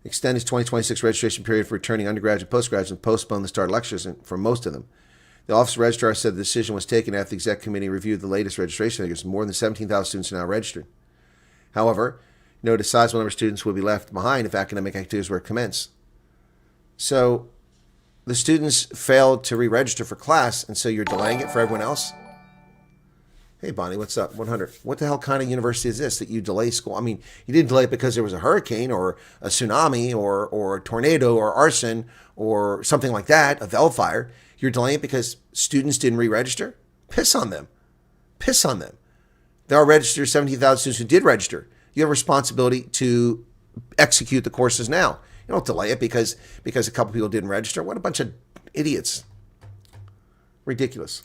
Extend its 2026 registration period for returning undergraduate and postgraduates and postpone the start of lectures for most of them. The Office of Registrar said the decision was taken after the Exec Committee reviewed the latest registration figures. More than 17,000 students are now registered. However, note a sizable number of students will be left behind if academic activities were to commence. So the students failed to re-register for class, and so you're delaying it for everyone else? Hey, Bonnie, what's up? 100. What the hell kind of university is this that you delay school? I mean, you didn't delay it because there was a hurricane or a tsunami or a tornado or arson or something like that, a Velfire. You're delaying it because students didn't re-register? Piss on them. Piss on them. There are registered 17,000 students who did register. You have a responsibility to execute the courses now. You don't delay it because a couple people didn't register. What a bunch of idiots. Ridiculous.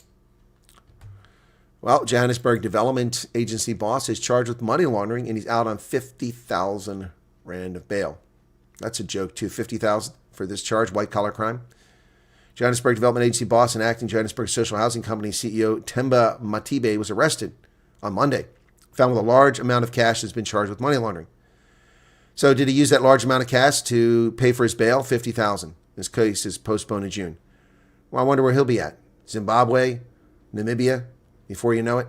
Well, Johannesburg Development Agency boss is charged with money laundering, and he's out on 50,000 rand of bail. That's a joke, too. 50,000 for this charge, white-collar crime. Johannesburg Development Agency boss and acting Johannesburg Social Housing Company CEO Themba Matibe was arrested on Monday, found with a large amount of cash, has been charged with money laundering. So did he use that large amount of cash to pay for his bail? 50,000. This case is postponed in June. Well, I wonder where he'll be at. Zimbabwe, Namibia, before you know it.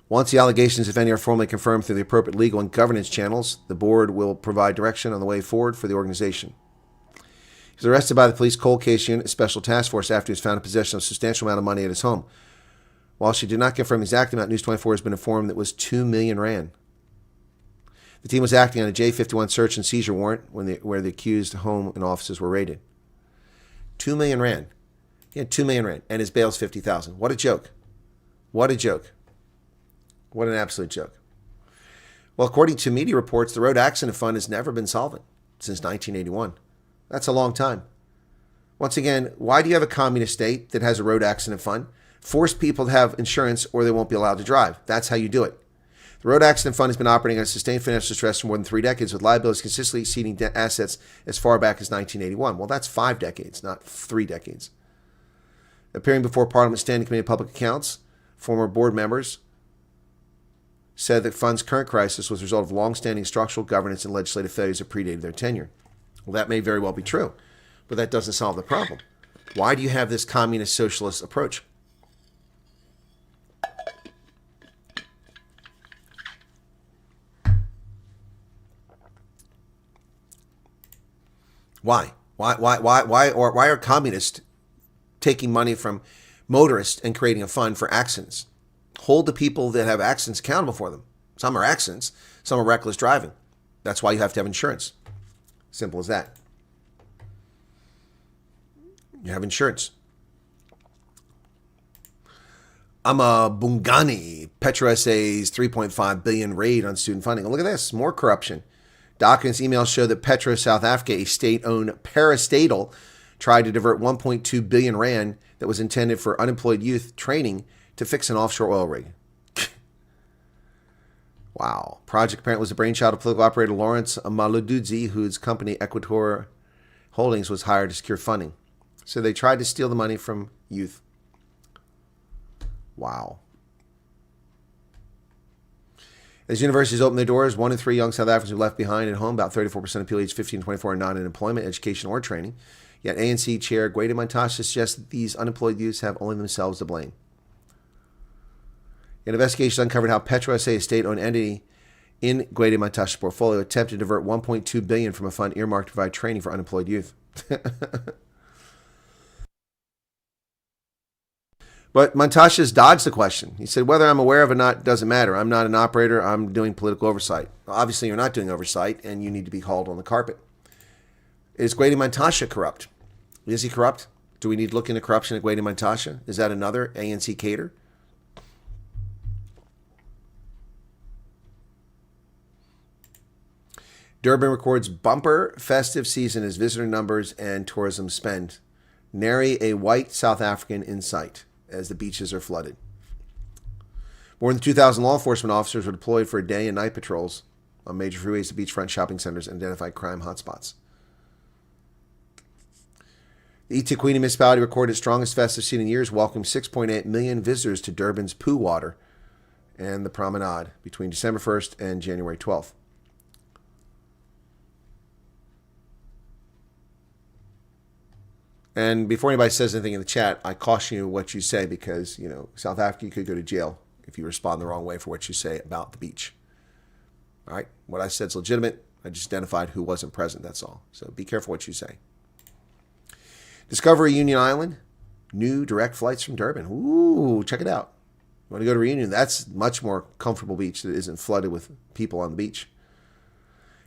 Once the allegations, if any, are formally confirmed through the appropriate legal and governance channels, the board will provide direction on the way forward for the organization. He was arrested by the police cold case unit, a special task force, after he was found in possession of a substantial amount of money at his home. While she did not confirm the exact amount, News 24 has been informed that it was 2 million rand. The team was acting on a J51 search and seizure warrant where the accused home and offices were raided. 2 million rand. He had 2 million rand, and his bail's 50,000. What a joke. What a joke. What an absolute joke. Well, according to media reports, the Road Accident Fund has never been solvent since 1981. That's a long time. Once again, why do you have a communist state that has a road accident fund? Force people to have insurance or they won't be allowed to drive. That's how you do it. The Road Accident Fund has been operating under sustained financial stress for more than 3 decades, with liabilities consistently exceeding assets as far back as 1981. Well, that's 5 decades, not 3 decades. Appearing before Parliament's Standing Committee of Public Accounts, former board members said that fund's current crisis was a result of long-standing structural governance and legislative failures that predated their tenure. Well, that may very well be true, but that doesn't solve the problem. Why do you have this communist socialist approach? Why? Why are communists taking money from motorists and creating a fund for accidents? Hold the people that have accidents accountable for them. Some are accidents, some are reckless driving. That's why you have to have insurance. Simple as that. You have insurance. Ama Bungani, Petro SA's 3.5 billion raid on student funding. Look at this, more corruption. Documents, emails show that Petro South Africa, a state-owned parastatal, tried to divert 1.2 billion rand that was intended for unemployed youth training to fix an offshore oil rig. Wow. Project apparently was the brainchild of political operator Lawrence Malududzi, whose company Equator Holdings was hired to secure funding. So they tried to steal the money from youth. Wow. As universities open their doors, 1 in 3 young South Africans are left behind at home. About 34% of people aged 15 to 24 are not in employment, education, or training. Yet ANC Chair Gwede Mantashe suggests that these unemployed youths have only themselves to blame. An investigation uncovered how Petro SA, a state-owned entity in Gwede Mantashe's portfolio, attempted to divert 1.2 billion from a fund earmarked to provide training for unemployed youth. But Mantashe dodged the question. He said, whether I'm aware of it or not doesn't matter. I'm not an operator. I'm doing political oversight. Well, obviously, you're not doing oversight, and you need to be hauled on the carpet. Is Gwede Mantashe corrupt? Is he corrupt? Do we need to look into corruption at Gwede Mantashe? Is that another ANC cater? Durban records bumper festive season as visitor numbers and tourism spend. Nary a white South African in sight as the beaches are flooded. More than 2,000 law enforcement officers were deployed for day and night patrols on major freeways to beachfront shopping centers and identified crime hotspots. The eThekwini municipality recorded its strongest festive season in years, welcoming 6.8 million visitors to Durban's Poo Water and the Promenade between December 1st and January 12th. And before anybody says anything in the chat, I caution you what you say because, South Africa, you could go to jail if you respond the wrong way for what you say about the beach. All right? What I said is legitimate. I just identified who wasn't present, that's all. So be careful what you say. Discovery Union Island. New direct flights from Durban. Ooh, check it out. You want to go to Reunion? That's much more comfortable beach that isn't flooded with people on the beach.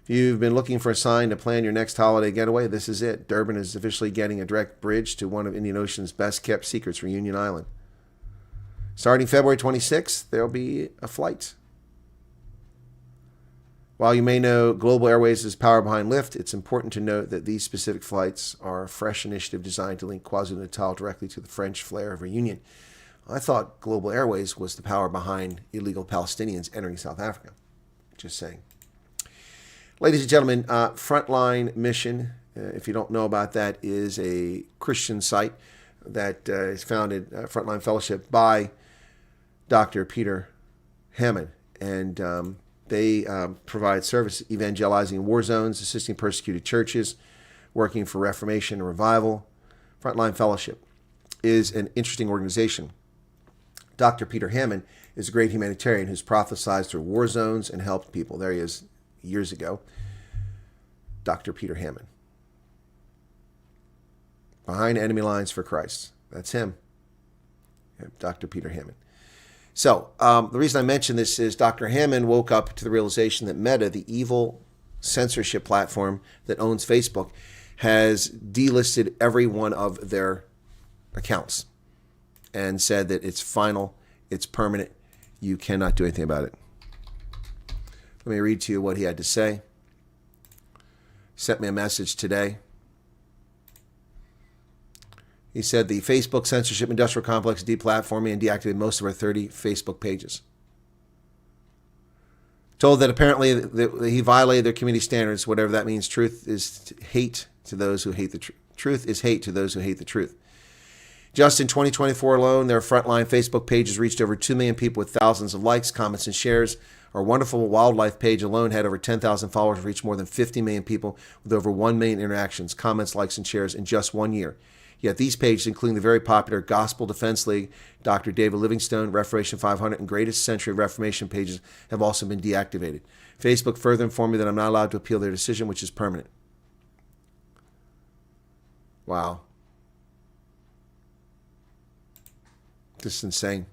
If you've been looking for a sign to plan your next holiday getaway, this is it. Durban is officially getting a direct bridge to one of Indian Ocean's best-kept secrets, Reunion Island. Starting February 26th, there'll be a flight. While you may know Global Airways is power behind lift, it's important to note that these specific flights are a fresh initiative designed to link KwaZulu-Natal directly to the French flair of Reunion. I thought Global Airways was the power behind illegal Palestinians entering South Africa. Just saying. Ladies and gentlemen, Frontline Mission, if you don't know about that, is a Christian site that is founded, Frontline Fellowship, by Dr. Peter Hammond. And they provide service evangelizing war zones, assisting persecuted churches, working for Reformation and Revival. Frontline Fellowship is an interesting organization. Dr. Peter Hammond is a great humanitarian who's prophesied through war zones and helped people. There he is years ago. Dr. Peter Hammond. Behind Enemy Lines for Christ. That's him. Dr. Peter Hammond. So, the reason I mention this is Dr. Hammond woke up to the realization that Meta, the evil censorship platform that owns Facebook, has delisted every one of their accounts and said that it's final, it's permanent, you cannot do anything about it. Let me read to you what he had to say. He sent me a message today. He said the Facebook censorship industrial complex deplatformed and deactivated most of our 30 Facebook pages. Told that apparently he violated their community standards, whatever that means. Truth is hate to those who hate the truth. Truth is hate to those who hate the truth. Just in 2024 alone, their frontline Facebook pages reached over 2 million people with thousands of likes, comments, and shares. Our wonderful wildlife page alone had over 10,000 followers, reached more than 50 million people with over 1 million interactions, comments, likes, and shares in just 1 year. Yet these pages, including the very popular Gospel Defense League, Dr. David Livingstone, Reformation 500, and Greatest Century Reformation pages have also been deactivated. Facebook further informed me that I'm not allowed to appeal their decision, which is permanent. Wow. This is insane.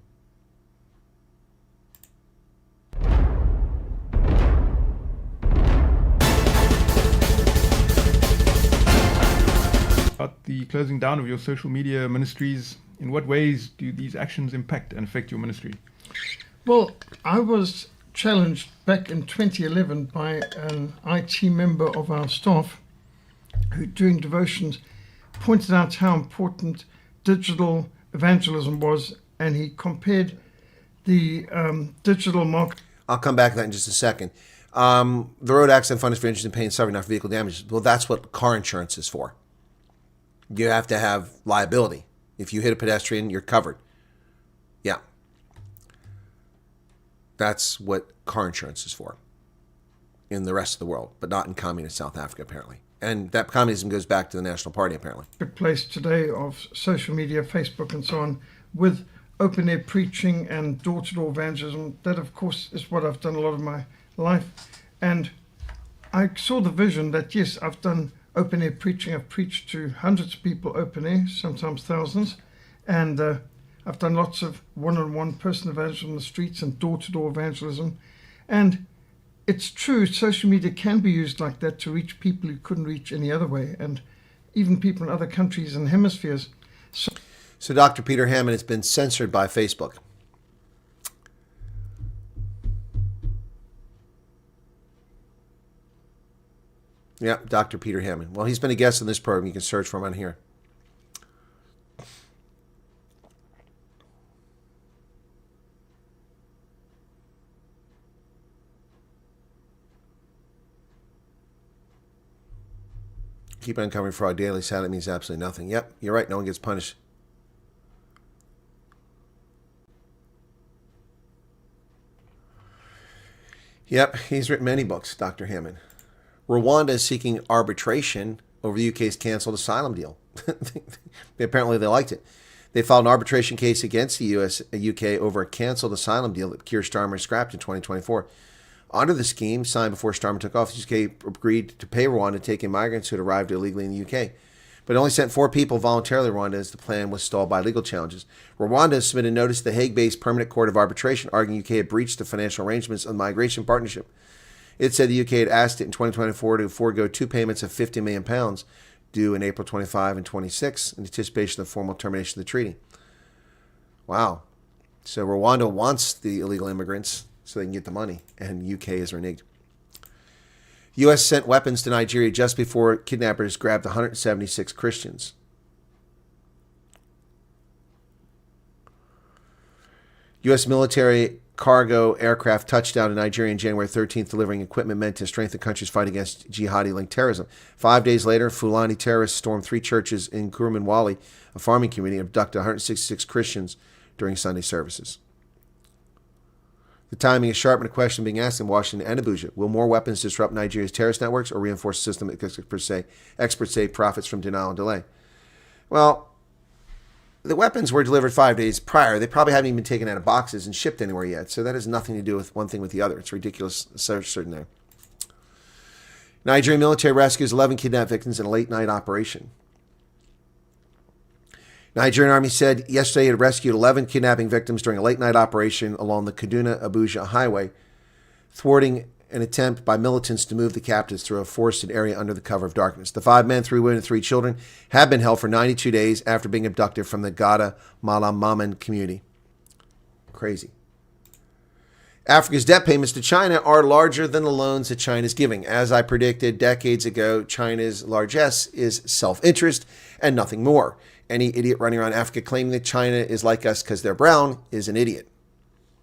About the closing down of your social media ministries, in what ways do these actions impact and affect your ministry? Well, I was challenged back in 2011 by an IT member of our staff who, during devotions, pointed out how important digital evangelism was, and he compared the digital market. I'll come back to that in just a second. The Road Accident Fund is for injuries and pain suffering, not for vehicle damages. Well, that's what car insurance is for. You have to have liability. If you hit a pedestrian, you're covered. Yeah. That's what car insurance is for in the rest of the world, but not in communist South Africa, apparently. And that communism goes back to the National Party, apparently. Place today of social media, Facebook and so on, with open-air preaching and door-to-door evangelism. That, of course, is what I've done a lot of my life. And I saw the vision that, yes, I've done open-air preaching. I've preached to hundreds of people open-air, sometimes thousands. And I've done lots of one-on-one person evangelism in the streets and door-to-door evangelism. And it's true, social media can be used like that to reach people who couldn't reach any other way, and even people in other countries and hemispheres. So Dr. Peter Hammond has been censored by Facebook. Yeah, Dr. Peter Hammond. Well, he's been a guest on this program. You can search for him on here. Keep uncovering fraud daily. Silent means absolutely nothing. Yep, you're right. No one gets punished. Yep, he's written many books, Dr. Hammond. Rwanda is seeking arbitration over the UK's canceled asylum deal. Apparently they liked it. They filed an arbitration case against the UK over a canceled asylum deal that Keir Starmer scrapped in 2024. Under the scheme, signed before Starmer took office, the UK agreed to pay Rwanda to take in migrants who had arrived illegally in the UK. But it only sent 4 people voluntarily to Rwanda as the plan was stalled by legal challenges. Rwanda submitted notice to the Hague-based Permanent Court of Arbitration, arguing UK had breached the financial arrangements of the migration partnership. It said the UK had asked it in 2024 to forego 2 payments of £50 million due in April 25 and 26 in anticipation of formal termination of the treaty. Wow. So Rwanda wants the illegal immigrants so they can get the money, and UK is reneged. U.S. sent weapons to Nigeria just before kidnappers grabbed 176 Christians. U.S. military cargo aircraft touched down in Nigeria on January 13th, delivering equipment meant to strengthen the country's fight against jihadi-linked terrorism. 5 days later, Fulani terrorists stormed 3 churches in Kuruman Wali, a farming community, and abducted 166 Christians during Sunday services. The timing is sharp, and a question being asked in Washington and Abuja. Will more weapons disrupt Nigeria's terrorist networks or reinforce the system? Experts say profits from denial and delay. Well, the weapons were delivered 5 days prior. They probably haven't even been taken out of boxes and shipped anywhere yet. So that has nothing to do with one thing with the other. It's ridiculous, certain there. Nigerian military rescues 11 kidnapped victims in a late-night operation. Nigerian Army said yesterday it had rescued 11 kidnapping victims during a late-night operation along the Kaduna-Abuja highway, thwarting an attempt by militants to move the captives through a forested area under the cover of darkness. The 5 men, 3 women, and 3 children have been held for 92 days after being abducted from the Gada Malamaman community. Crazy. Africa's debt payments to China are larger than the loans that China is giving. As I predicted decades ago, China's largesse is self-interest and nothing more. Any idiot running around Africa claiming that China is like us because they're brown is an idiot.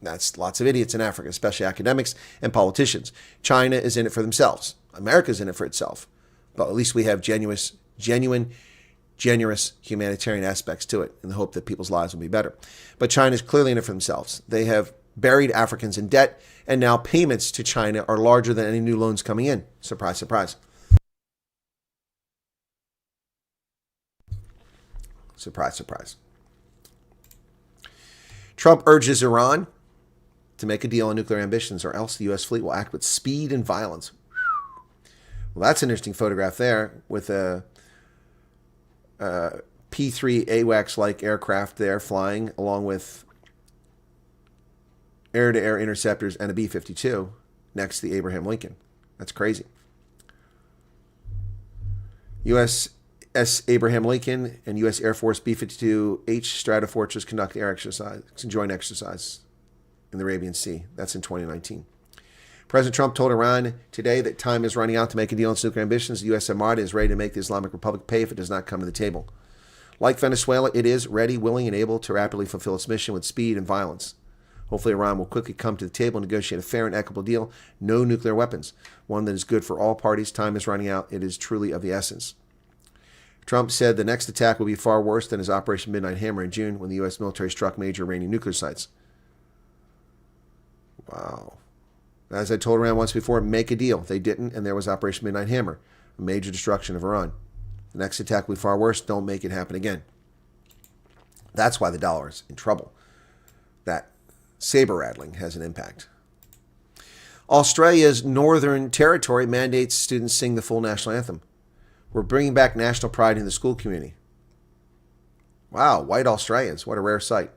That's lots of idiots in Africa, especially academics and politicians. China is in it for themselves. America's in it for itself. But at least we have genuine, generous humanitarian aspects to it in the hope that people's lives will be better. But China's clearly in it for themselves. They have buried Africans in debt, and now payments to China are larger than any new loans coming in. Surprise, surprise. Surprise, surprise. Trump urges Iran to make a deal on nuclear ambitions, or else the U.S. fleet will act with speed and violence. Well, that's an interesting photograph there with a P-3 AWACS-like aircraft there flying, along with air-to-air interceptors and a B-52 next to the Abraham Lincoln. That's crazy. USS Abraham Lincoln and U.S. Air Force B-52H Stratofortress conduct joint exercise in the Arabian Sea. That's in 2019. President Trump told Iran today that time is running out to make a deal on its nuclear ambitions. The U.S. Armada is ready to make the Islamic Republic pay if it does not come to the table. Like Venezuela, it is ready, willing, and able to rapidly fulfill its mission with speed and violence. Hopefully, Iran will quickly come to the table and negotiate a fair and equitable deal. No nuclear weapons. One that is good for all parties. Time is running out. It is truly of the essence. Trump said the next attack will be far worse than his Operation Midnight Hammer in June when the U.S. military struck major Iranian nuclear sites. Wow. As I told Iran once before, make a deal. They didn't, and there was Operation Midnight Hammer, a major destruction of Iran. The next attack will be far worse. Don't make it happen again. That's why the dollar is in trouble. That saber rattling has an impact. Australia's Northern Territory mandates students sing the full national anthem. We're bringing back national pride in the school community. Wow, white Australians, what a rare sight.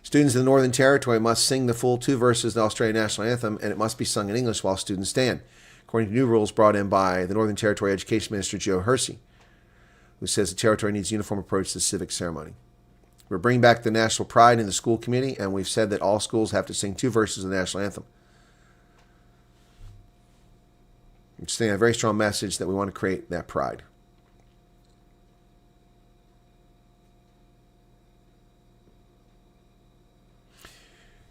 Students in the Northern Territory must sing the full 2 verses of the Australian national anthem, and it must be sung in English while students stand, according to new rules brought in by the Northern Territory Education Minister Joe Hersey, who says the territory needs a uniform approach to the civic ceremony. We're bringing back the national pride in the school community, and we've said that all schools have to sing 2 verses of the national anthem. We're sending a very strong message that we want to create that pride.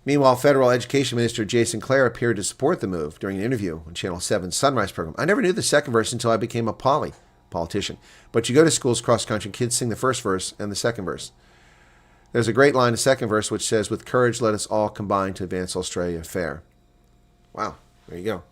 Meanwhile, Federal Education Minister Jason Clare appeared to support the move during an interview on Channel 7's Sunrise program. I never knew the second verse until I became a politician. But you go to schools across the country, kids sing the first verse and the second verse. There's a great line in the second verse which says, "With courage, let us all combine to advance Australia fair." Wow, there you go.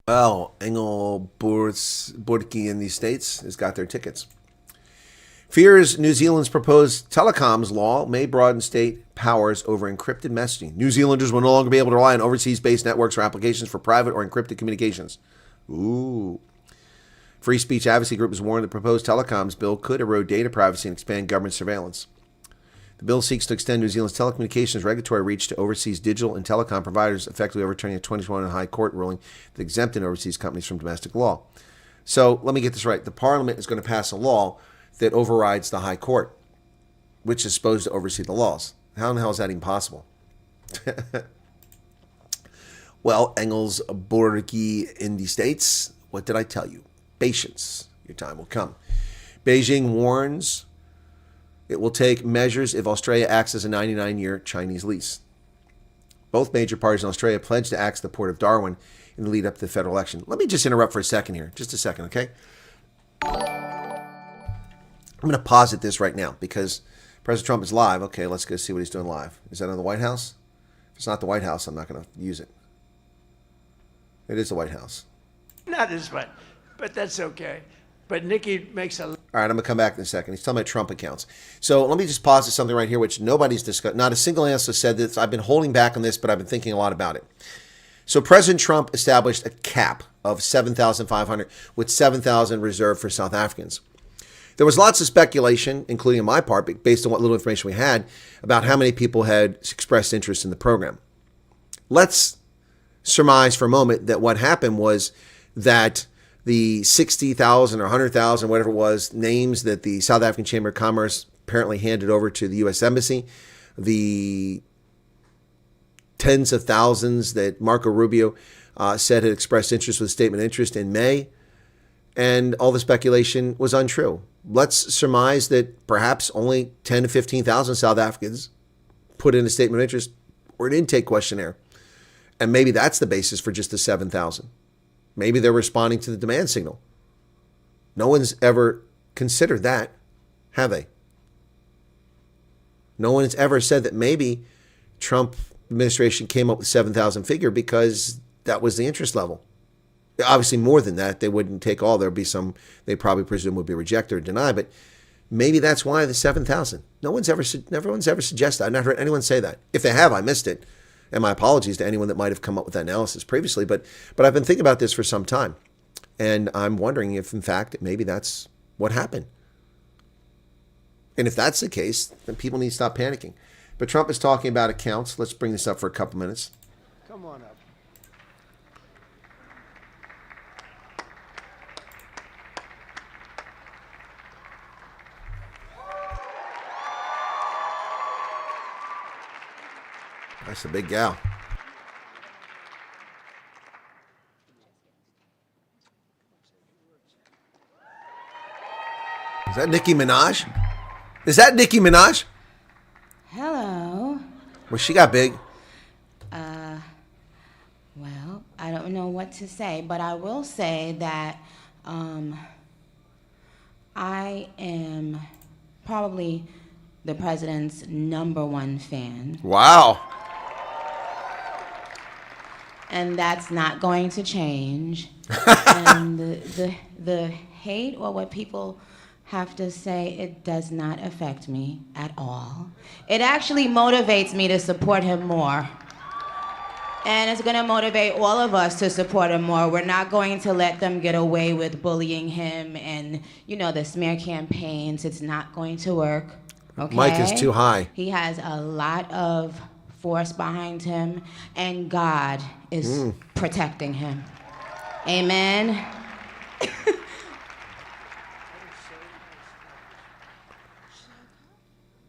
Well, Engelburki in the States has got their tickets. Fears New Zealand's proposed telecoms law may broaden state powers over encrypted messaging. New Zealanders will no longer be able to rely on overseas-based networks or applications for private or encrypted communications. Ooh. Free speech advocacy group has warned the proposed telecoms bill could erode data privacy and expand government surveillance. The bill seeks to extend New Zealand's telecommunications regulatory reach to overseas digital and telecom providers, effectively overturning a 2021 High Court ruling that exempted overseas companies from domestic law. So let me get this right. The Parliament is going to pass a law that overrides the High Court, which is supposed to oversee the laws. How in the hell is that even possible? Well, Engelsburgi in the States, what did I tell you? Patience. Your time will come. Beijing warns it will take measures if Australia acts as a 99-year Chinese lease. Both major parties in Australia pledged to act at the port of Darwin in the lead up to the federal election. Let me just interrupt for a second here. Just a second, okay? I'm going to posit this right now because President Trump is live. Okay, let's go see what he's doing live. Is that on the White House? If it's not the White House, I'm not going to use it. It is the White House. Not as much, but that's okay. But Nikki makes a... All right, I'm going to come back in a second. He's talking about Trump accounts. So let me just posit something right here, which nobody's discussed. Not a single answer said this. I've been holding back on this, but I've been thinking a lot about it. So President Trump established a cap of 7,500 with 7,000 reserved for South Africans. There was lots of speculation, including on my part, based on what little information we had, about how many people had expressed interest in the program. Let's surmise for a moment that what happened was that the 60,000 or 100,000, whatever it was, names that the South African Chamber of Commerce apparently handed over to the U.S. Embassy, the tens of thousands that Marco Rubio said had expressed interest with a statement of interest in May, and all the speculation was untrue. Let's surmise that perhaps only 10 to 15,000 South Africans put in a statement of interest or an intake questionnaire. And maybe that's the basis for just the 7,000. Maybe they're responding to the demand signal. No one's ever considered that, have they? No one's ever said that maybe Trump administration came up with 7,000 figure because that was the interest level. Obviously, more than that, they wouldn't take all. There'd be some they probably presume would be rejected or denied, but maybe that's why the 7,000. No one's ever suggested. I've not heard anyone say that. If they have, I missed it. And my apologies to anyone that might have come up with that analysis previously. But I've been thinking about this for some time, and I'm wondering if, in fact, maybe that's what happened. And if that's the case, then people need to stop panicking. But Trump is talking about accounts. Let's bring this up for a couple minutes. Come on up. That's a big gal. Is that Nicki Minaj? Is that Nicki Minaj? Hello. Well, she got big. Well, I don't know what to say, but I will say that I am probably the president's #1 fan. Wow. And that's not going to change. And the hate or what people have to say, it does not affect me at all. It actually motivates me to support him more. And it's going to motivate all of us to support him more. We're not going to let them get away with bullying him and, you know, the smear campaigns. It's not going to work. Okay? Mike is too high. He has a lot of force behind him, and God is protecting him. Amen.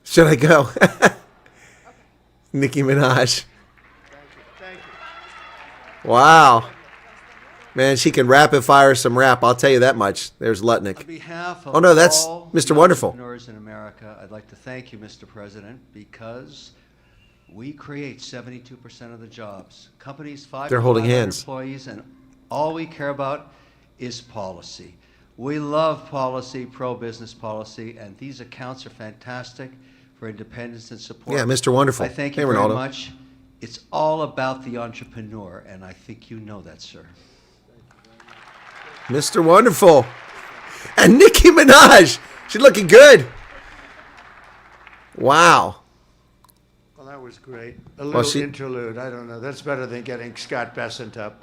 Should I go? Nicki Minaj. Thank you. Wow. Man, she can rapid fire some rap. I'll tell you that much. There's Lutnick. On behalf of Oh, no, that's all Mr. Wonderful. entrepreneurs in America, I'd like to thank you, Mr. President, because we create 72% of the jobs. Companies, 5 They're to holding 500 hands. employees, and all we care about is policy. We love policy, pro-business policy, and these accounts are fantastic for independence and support. Yeah, Mr. Wonderful. I thank Hey, you very Ronaldo. much. It's all about the entrepreneur, and I think you know that, sir. Mr. Wonderful. And Nicki Minaj. She's looking good. Wow. Well, that was great. A little she- interlude. I don't know. That's better than getting Scott Bessent up.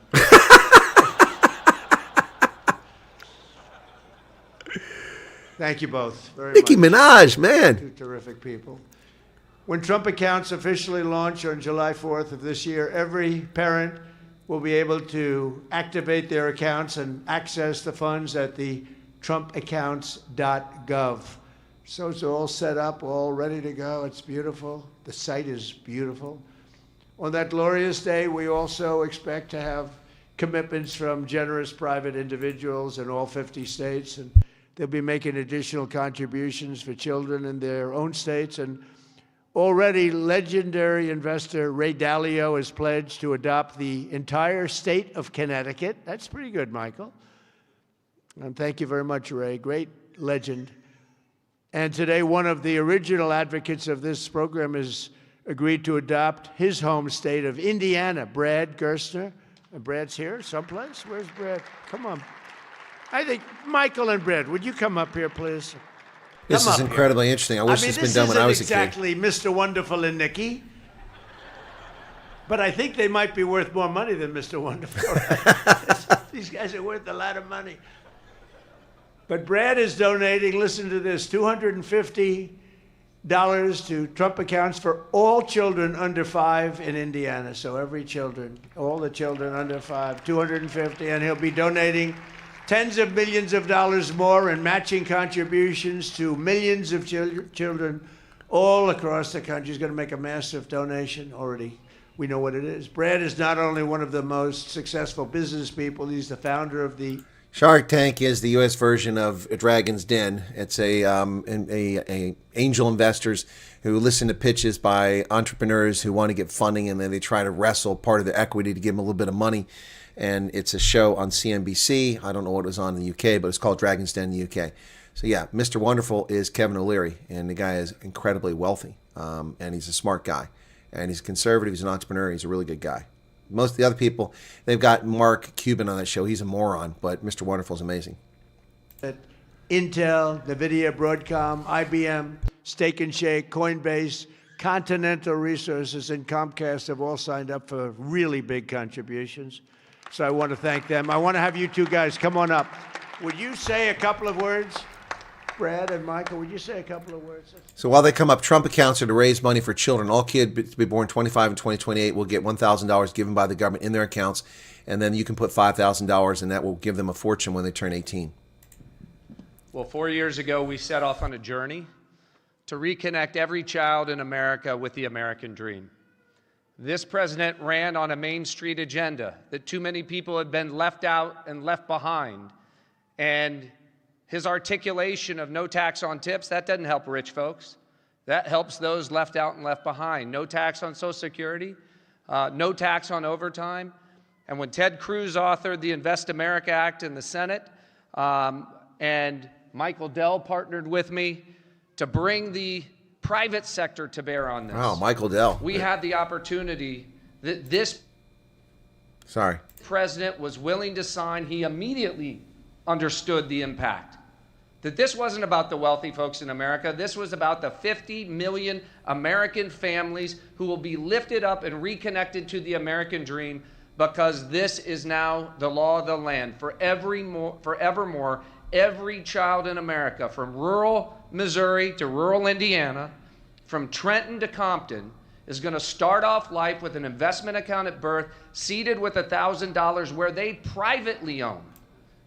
Thank you both very Nicki much. Minaj, man. Two terrific people. When Trump accounts officially launch on July 4th of this year, every parent will be able to activate their accounts and access the funds at the trumpaccounts.gov. So it's all set up, all ready to go. It's beautiful. The site is beautiful. On that glorious day, we also expect to have commitments from generous private individuals in all 50 states, and they'll be making additional contributions for children in their own states. And already legendary investor Ray Dalio has pledged to adopt the entire state of Connecticut. That's pretty good, Michael. And thank you very much, Ray. Great legend. And today, one of the original advocates of this program has agreed to adopt his home state of Indiana, Brad Gerstner. And Brad's here someplace. Where's Brad? Come on. I think Michael and Brad, would you come up here, please? This is incredibly interesting. I wish this had been done when I was a kid. Exactly Mr. Wonderful and Nikki. But I think they might be worth more money than Mr. Wonderful. These guys are worth a lot of money. But Brad is donating, listen to this, $250 to Trump accounts for all children under 5 in Indiana. So every children, all the children under 5, $250, and he'll be donating tens of millions of dollars more in matching contributions to millions of children all across the country. He's going to make a massive donation already. We know what it is. Brad is not only one of the most successful business people, he's the founder of the Shark Tank is the U.S. version of Dragon's Den. It's a angel investors who listen to pitches by entrepreneurs who want to get funding, and then they try to wrestle part of their equity to give them a little bit of money. And it's a show on CNBC. I don't know what it was on in the UK, but it's called Dragon's Den in the UK. So yeah, Mr. Wonderful is Kevin O'Leary, and the guy is incredibly wealthy, and he's a smart guy, and he's conservative. He's an entrepreneur. He's a really good guy. Most of the other people, they've got Mark Cuban on that show. He's a moron, but Mr. Wonderful is amazing. Intel, NVIDIA, Broadcom, IBM, Steak and Shake, Coinbase, Continental Resources, and Comcast have all signed up for really big contributions. So I want to thank them. I want to have you two guys come on up. Would you say a couple of words? Brad and Michael, would you say a couple of words? So while they come up, Trump accounts are to raise money for children. All kids to be born 25 and 2028 will get $1,000 given by the government in their accounts, and then you can put $5,000, and that will give them a fortune when they turn 18. Well, 4 years ago, we set off on a journey to reconnect every child in America with the American dream. This president ran on a Main Street agenda that too many people had been left out and left behind, and his articulation of no tax on tips, that doesn't help rich folks. That helps those left out and left behind. No tax on Social Security, no tax on overtime. And when Ted Cruz authored the Invest America Act in the Senate, and Michael Dell partnered with me to bring the private sector to bear on this. Wow, Michael Dell. We had the opportunity that this president was willing to sign. He immediately understood the impact. That this wasn't about the wealthy folks in America. This was about the 50 million American families who will be lifted up and reconnected to the American dream, because this is now the law of the land. Forevermore, every child in America, from rural Missouri to rural Indiana, from Trenton to Compton, is going to start off life with an investment account at birth, seated with $1,000, where they privately own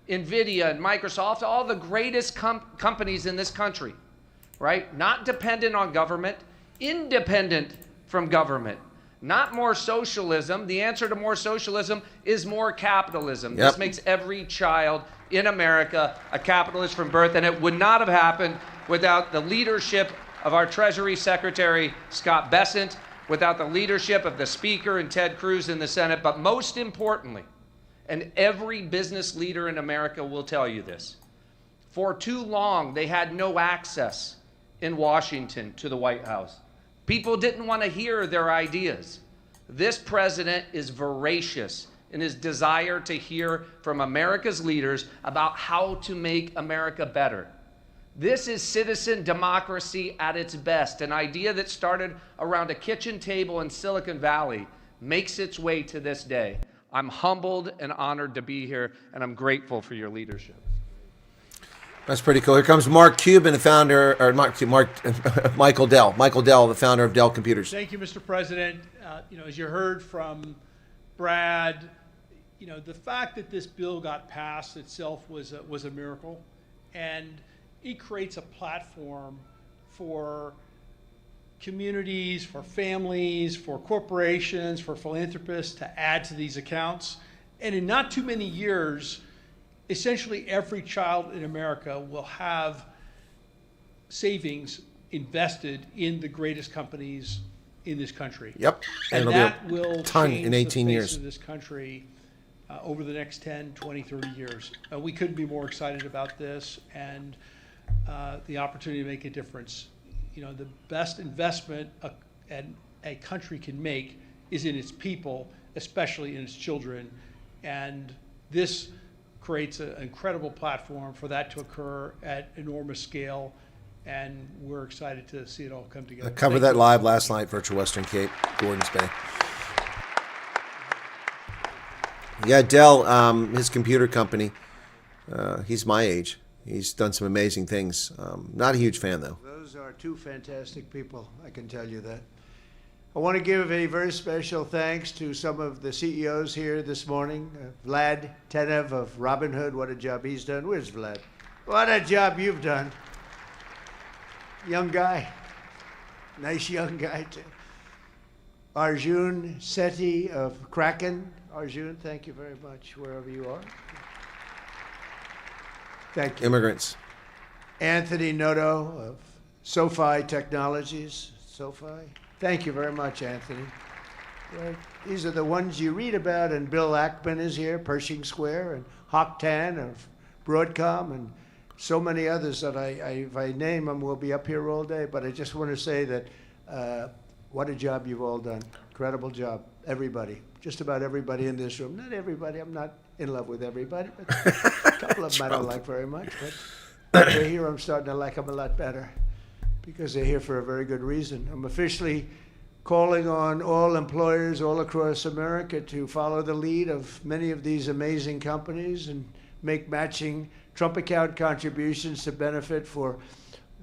NVIDIA and Microsoft, all the greatest companies in this country, right? Not dependent on government, independent from government. Not more socialism. The answer to more socialism is more capitalism. Yep. This makes every child in America a capitalist from birth, and it would not have happened without the leadership of our Treasury Secretary, Scott Bessent, without the leadership of the Speaker and Ted Cruz in the Senate, but most importantly, and every business leader in America will tell you this, for too long they had no access in Washington to the White House. People didn't want to hear their ideas. This president is voracious in his desire to hear from America's leaders about how to make America better. This is citizen democracy at its best. An idea that started around a kitchen table in Silicon Valley makes its way to this day. I'm humbled and honored to be here, and I'm grateful for your leadership. That's pretty cool. Here comes Mark Cuban, the founder, or Michael Dell. Michael Dell, the founder of Dell Computers. Thank you, Mr. President. As you heard from Brad, the fact that this bill got passed itself was a miracle, and it creates a platform for communities, for families, for corporations, for philanthropists to add to these accounts. And in not too many years, essentially every child in America will have savings invested in the greatest companies in this country. Yep. And it'll that be a will ton change in 18 the face years of this country over the next 10, 20, 30 years. We couldn't be more excited about this and the opportunity to make a difference. You know, the best investment a country can make is in its people, especially in its children. And this creates an incredible platform for that to occur at enormous scale. And we're excited to see it all come together. I covered that live last night, Virtual Western Cape, Gordons Bay. Yeah, Dell, his computer company, he's my age. He's done some amazing things. Not a huge fan, though. Those are two fantastic people, I can tell you that. I want to give a very special thanks to some of the CEOs here this morning. Vlad Tenev of Robinhood, what a job he's done. Where's Vlad? What a job you've done. Young guy. Nice young guy, too. Arjun Sethi of Kraken. Arjun, thank you very much, wherever you are. Thank you. Immigrants. Anthony Noto of SoFi Technologies. SoFi. Thank you very much, Anthony. Right. These are the ones you read about, and Bill Ackman is here, Pershing Square, and Hock Tan of Broadcom, and so many others that if I name them, we'll be up here all day. But I just want to say that what a job you've all done. Incredible job. Everybody. Just about everybody in this room. Not everybody. I'm not in love with everybody, but a couple of them I don't like very much. But they're here, I'm starting to like them a lot better because they're here for a very good reason. I'm officially calling on all employers all across America to follow the lead of many of these amazing companies and make matching Trump account contributions to benefit for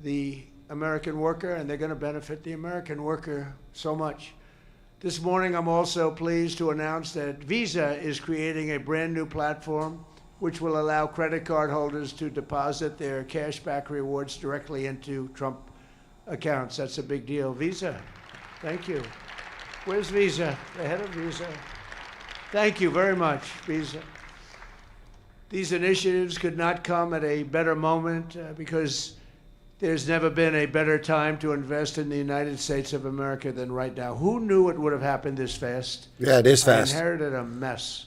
the American worker, and they're going to benefit the American worker so much. This morning, I'm also pleased to announce that Visa is creating a brand new platform which will allow credit card holders to deposit their cashback rewards directly into Trump accounts. That's a big deal. Visa, thank you. Where's Visa? The head of Visa. Thank you very much, Visa. These initiatives could not come at a better moment because there's never been a better time to invest in the United States of America than right now. Who knew it would have happened this fast? Yeah, it is fast. I inherited a mess.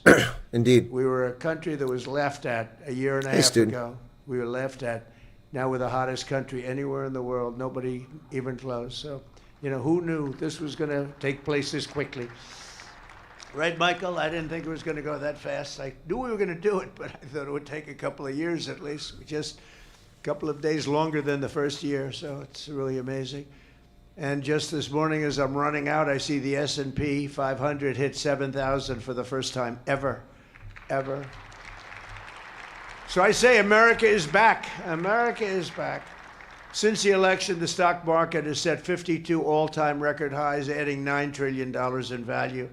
Indeed. We were a country that was laughed at a year and a half ago. We were laughed at. Now we're the hottest country anywhere in the world. Nobody even close. So, you know, who knew this was going to take place this quickly? Right, Michael? I didn't think it was going to go that fast. I knew we were going to do it, but I thought it would take a couple of years at least. Just a couple of days longer than the first year, so it's really amazing. And just this morning as I'm running out, I see the S&P 500 hit 7,000 for the first time ever. So I say America is back. America is back. Since the election, the stock market has set 52 all-time record highs, adding $9 trillion in value.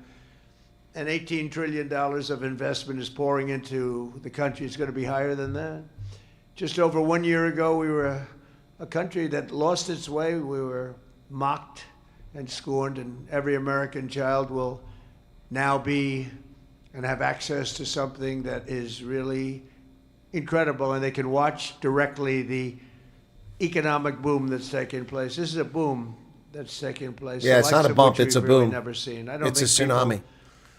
And $18 trillion of investment is pouring into the country. It's going to be higher than that. Just over 1 year ago, we were a country that lost its way. We were mocked and scorned, and every American child will now be and have access to something that is really incredible, and they can watch directly the economic boom that's taking place. This is a boom that's taking place. Yeah, it's not a bump, it's a boom. Really never seen. I don't it's a think tsunami.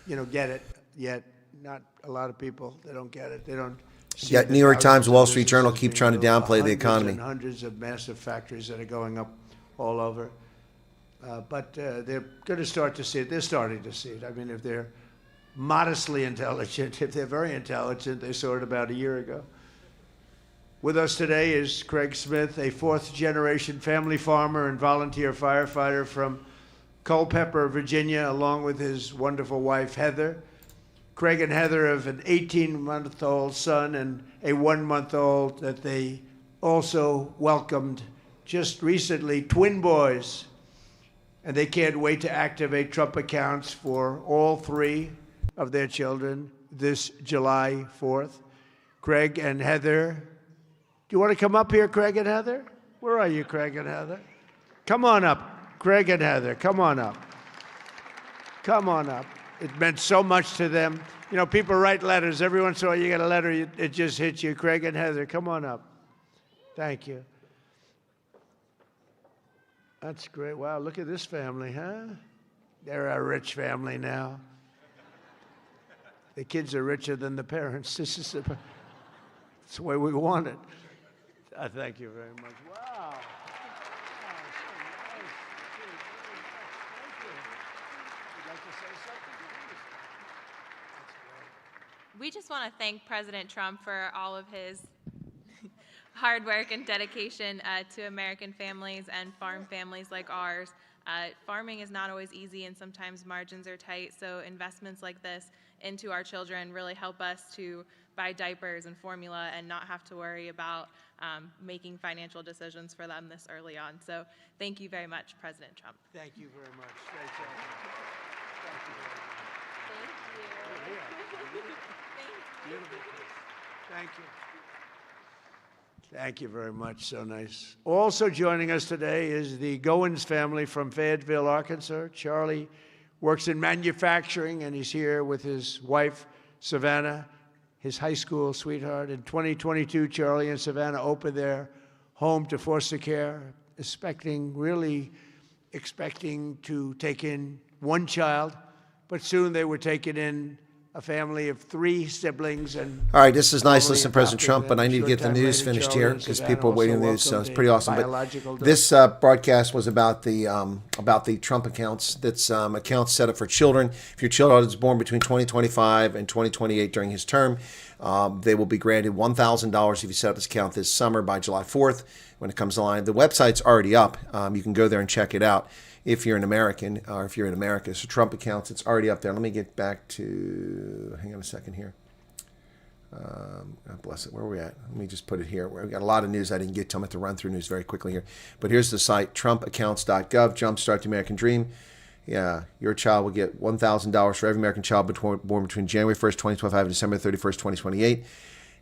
People, get it yet. Not a lot of people. They don't get it. They don't. Yet New York Times, Wall Street Journal keep trying to downplay the economy. And hundreds of massive factories that are going up all over. But they're going to start to see it. They're starting to see it. I mean, if they're modestly intelligent, if they're very intelligent, they saw it about a year ago. With us today is Craig Smith, a fourth-generation family farmer and volunteer firefighter from Culpeper, Virginia, along with his wonderful wife, Heather. Craig and Heather have an 18-month-old son and a 1-month-old that they also welcomed just recently, twin boys. And they can't wait to activate Trump accounts for all 3 of their children this July 4th. Craig and Heather, do you want to come up here, Craig and Heather? Where are you, Craig and Heather? Come on up, Craig and Heather, come on up. Come on up. It meant so much to them. You know, people write letters. Every once in a while you get a letter, it just hits you. Craig and Heather, come on up. Thank you. That's great. Wow, look at this family, huh? They're a rich family now. The kids are richer than the parents. This is it's the way we want it. Thank you very much. Wow. We just want to thank President Trump for all of his hard work and dedication to American families and farm families like ours. Farming is not always easy and sometimes margins are tight, so investments like this into our children really help us to buy diapers and formula and not have to worry about making financial decisions for them this early on. So thank you very much, President Trump. Thank you very much. Thank you. Thank you very much. Thank you. Beautiful. Thank you. Thank you very much. So nice. Also joining us today is the Goins family from Fayetteville, Arkansas. Charlie works in manufacturing, and he's here with his wife, Savannah, his high school sweetheart. In 2022, Charlie and Savannah opened their home to foster care, really expecting to take in one child, but soon they were taking in a family of 3 siblings. And all right, this is nice listening to President Trump, but I need to get the news finished here because people are waiting the news, so it's pretty awesome. But this broadcast was about the Trump accounts. That's accounts set up for children. If your child is born between 2025 and 2028 during his term, they will be granted $1,000 if you set up this account this summer by July 4th when it comes online. The website's already up. You can go there and check it out if you're an American or if you're in America. So Trump accounts, it's already up there. Let me get back to, hang on a second here. God bless it. Where are we at? Let me just put it here. We've got a lot of news I didn't get to. I'm going to run through news very quickly here. But here's the site, trumpaccounts.gov, Jumpstart the American Dream. Yeah, your child will get $1,000 for every American child born between January 1st, 2025 and December 31st, 2028.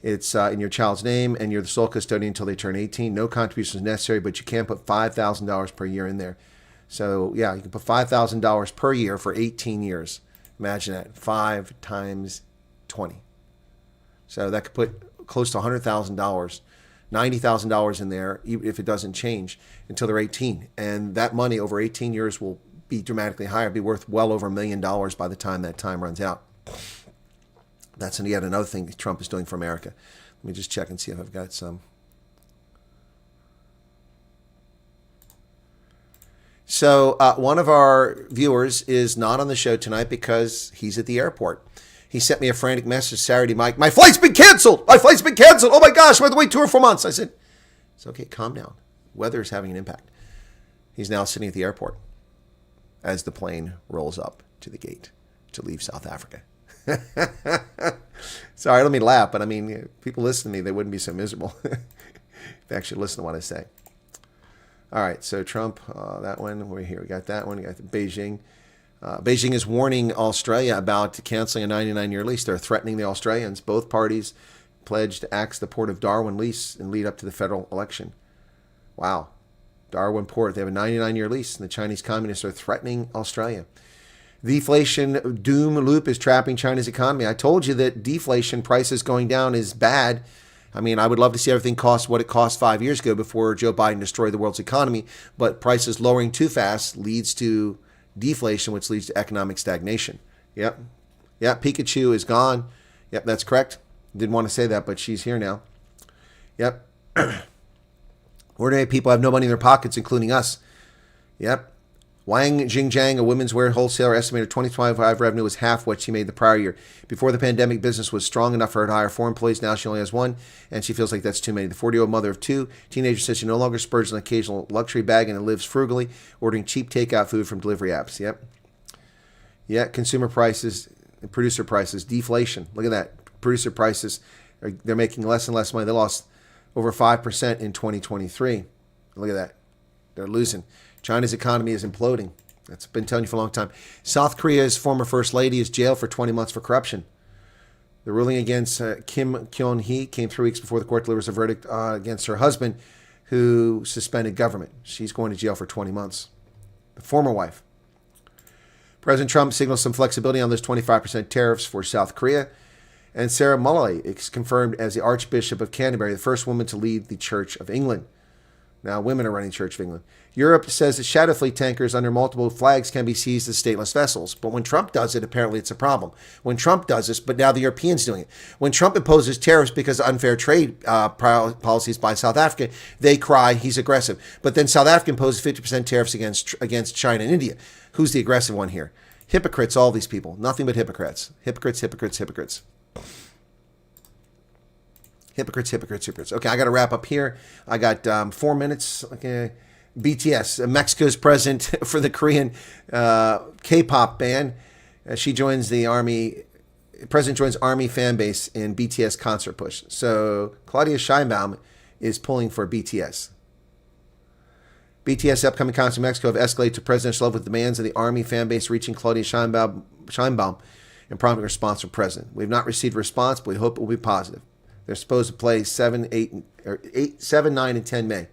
It's in your child's name, and you're the sole custodian until they turn 18. No contributions necessary, but you can put $5,000 per year in there. So, yeah, you can put $5,000 per year for 18 years. Imagine that, 5 times 20. So that could put close to $100,000, $90,000 in there, even if it doesn't change until they're 18. And that money over 18 years will be dramatically higher, be worth well over $1 million by the time that time runs out. That's yet another thing that Trump is doing for America. Let me just check and see if I've got some. So one of our viewers is not on the show tonight because he's at the airport. He sent me a frantic message Saturday, Mike, my flight's been canceled. My flight's been canceled. Oh my gosh, I have to wait 2 or 4 months. I said, it's okay, calm down. Weather is having an impact. He's now sitting at the airport as the plane rolls up to the gate to leave South Africa. Sorry, I don't mean to laugh, but I mean, if people listen to me, they wouldn't be so miserable if they actually listen to what I say. All right, so Trump, that one, we're here. We got that one. We got Beijing. Beijing is warning Australia about canceling a 99-year lease. They're threatening the Australians. Both parties pledged to axe the Port of Darwin lease and lead up to the federal election. Wow. Darwin Port, they have a 99-year lease, and the Chinese communists are threatening Australia. The deflation doom loop is trapping China's economy. I told you that deflation, prices going down, is bad. I mean, I would love to see everything cost what it cost 5 years ago before Joe Biden destroyed the world's economy, but prices lowering too fast leads to deflation, which leads to economic stagnation. Yep. Pikachu is gone. Yep, that's correct. Didn't want to say that, but she's here now. Yep. Ordinary people have no money in their pockets, including us. Yep. Wang Jingjiang, a women's wear wholesaler, estimated 2025 revenue was half what she made the prior year. Before the pandemic, business was strong enough for her to hire 4 employees. Now she only has 1, and she feels like that's too many. The 40-year-old mother of 2 teenagers says she no longer spurges an occasional luxury bag and lives frugally, ordering cheap takeout food from delivery apps. Yep. Yeah, consumer prices, producer prices, deflation. Look at that. Producer prices, they're making less and less money. They lost over 5% in 2023. Look at that. They're losing. China's economy is imploding. That's been telling you for a long time. South Korea's former first lady is jailed for 20 months for corruption. The ruling against Kim Kyung-hee came 3 weeks before the court delivers a verdict against her husband, who suspended government. She's going to jail for 20 months. The former wife. President Trump signals some flexibility on those 25% tariffs for South Korea. And Sarah Mullally is confirmed as the Archbishop of Canterbury, the first woman to lead the Church of England. Now women are running Church of England. Europe says that shadow fleet tankers under multiple flags can be seized as stateless vessels. But when Trump does it, apparently it's a problem. When Trump does this, but now the Europeans doing it. When Trump imposes tariffs because of unfair trade policies by South Africa, they cry he's aggressive. But then South Africa imposes 50% tariffs against China and India. Who's the aggressive one here? Hypocrites, all these people. Nothing but hypocrites. Hypocrites, hypocrites, hypocrites. Hypocrites, hypocrites, hypocrites. Okay, I got to wrap up here. I got 4 minutes. Okay. BTS, Mexico's president for the Korean K-pop band. She joins the army. President joins army fan base in BTS concert push. So Claudia Sheinbaum is pulling for BTS. BTS upcoming concert in Mexico have escalated to presidential level with demands of the army fan base reaching Claudia Sheinbaum and prompting a response from president. We have not received a response, but we hope it will be positive. They're supposed to play 7, 9, and 10 May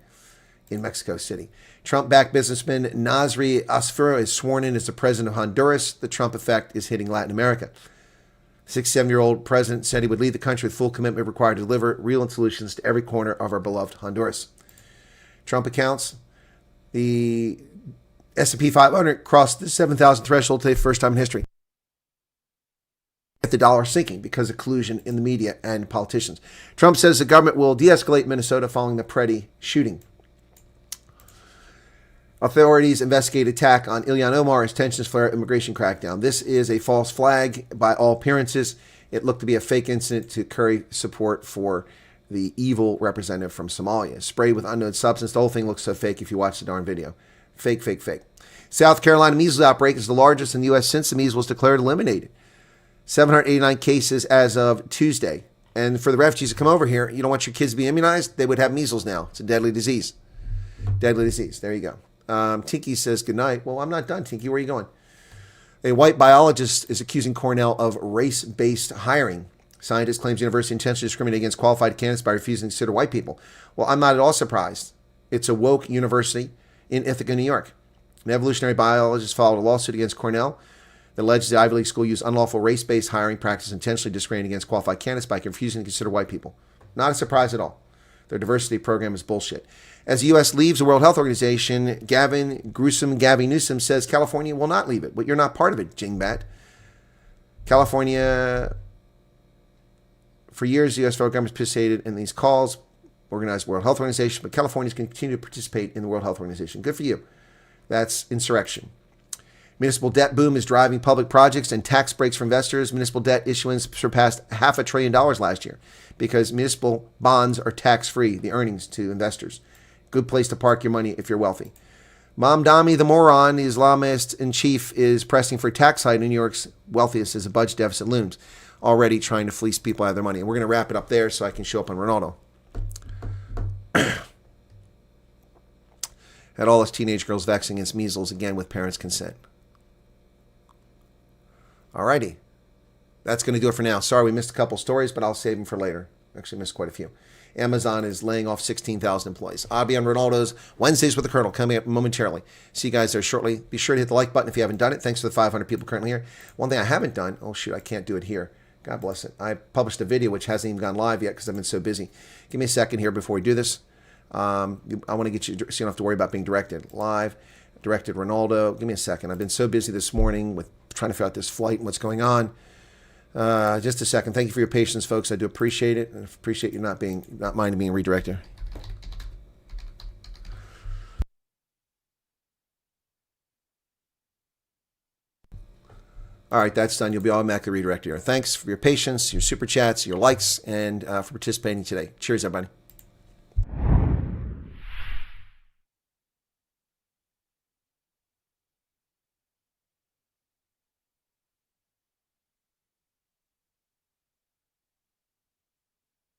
in Mexico City. Trump-backed businessman Nasri Asfura is sworn in as the president of Honduras. The Trump effect is hitting Latin America. 67-year-old president said he would lead the country with full commitment required to deliver real solutions to every corner of our beloved Honduras. Trump accounts, the S&P 500 crossed the 7,000 threshold today for the first time in history. The dollar sinking because of collusion in the media and politicians. Trump says the government will de-escalate Minnesota following the Preddy shooting. Authorities investigate attack on Ilhan Omar as tensions flare immigration crackdown. This is a false flag by all appearances. It looked to be a fake incident to curry support for the evil representative from Somalia. Sprayed with unknown substance. The whole thing looks so fake if you watch the darn video. Fake, fake, fake. South Carolina measles outbreak is the largest in the U.S. since the measles was declared eliminated. 789 cases as of Tuesday. And for the refugees that come over here, you don't want your kids to be immunized? They would have measles now. It's a deadly disease. Deadly disease. There you go. Tinky says good night. Well, I'm not done, Tinky. Where are you going? A white biologist is accusing Cornell of race-based hiring. Scientist claims university intentionally discriminate against qualified candidates by refusing to consider white people. Well, I'm not at all surprised. It's a woke university in Ithaca, New York. An evolutionary biologist filed a lawsuit against Cornell that alleges the Ivy League school used unlawful race-based hiring practice intentionally discriminating against qualified candidates by refusing to consider white people. Not a surprise at all. Their diversity program is bullshit. As the U.S. leaves the World Health Organization, Gavin Newsom says California will not leave it. But you're not part of it, Jingbat. California, for years, the U.S. federal government participated in these calls, organized World Health Organization, but Californians continue to participate in the World Health Organization. Good for you. That's insurrection. Municipal debt boom is driving public projects and tax breaks for investors. Municipal debt issuance surpassed $500 billion last year because municipal bonds are tax-free, the earnings to investors. Good place to park your money if you're wealthy. Mamdani the moron, the Islamist-in-chief, is pressing for a tax hike in New York's wealthiest as a budget deficit looms, already trying to fleece people out of their money. And we're going to wrap it up there so I can show up on Ronaldo. Had all us teenage girls vaccinating against measles, again with parents' consent. Alrighty. That's going to do it for now. Sorry we missed a couple stories, but I'll save them for later. Actually missed quite a few. Amazon is laying off 16,000 employees. I'll be on Ronaldo's Wednesdays with the Colonel coming up momentarily. See you guys there shortly. Be sure to hit the like button if you haven't done it. Thanks to the 500 people currently here. One thing I haven't done, oh shoot, I can't do it here. God bless it. I published a video which hasn't even gone live yet because I've been so busy. Give me a second here before we do this. I want to get you so you don't have to worry about being directed. Live, directed Ronaldo. Give me a second. I've been so busy this morning with trying to figure out this flight and what's going on. Just a second. Thank you for your patience, folks. I do appreciate it. I appreciate you not minding being redirected. All right, that's done. You'll be automatically redirected here. Thanks for your patience, your super chats, your likes, and for participating today. Cheers, everybody.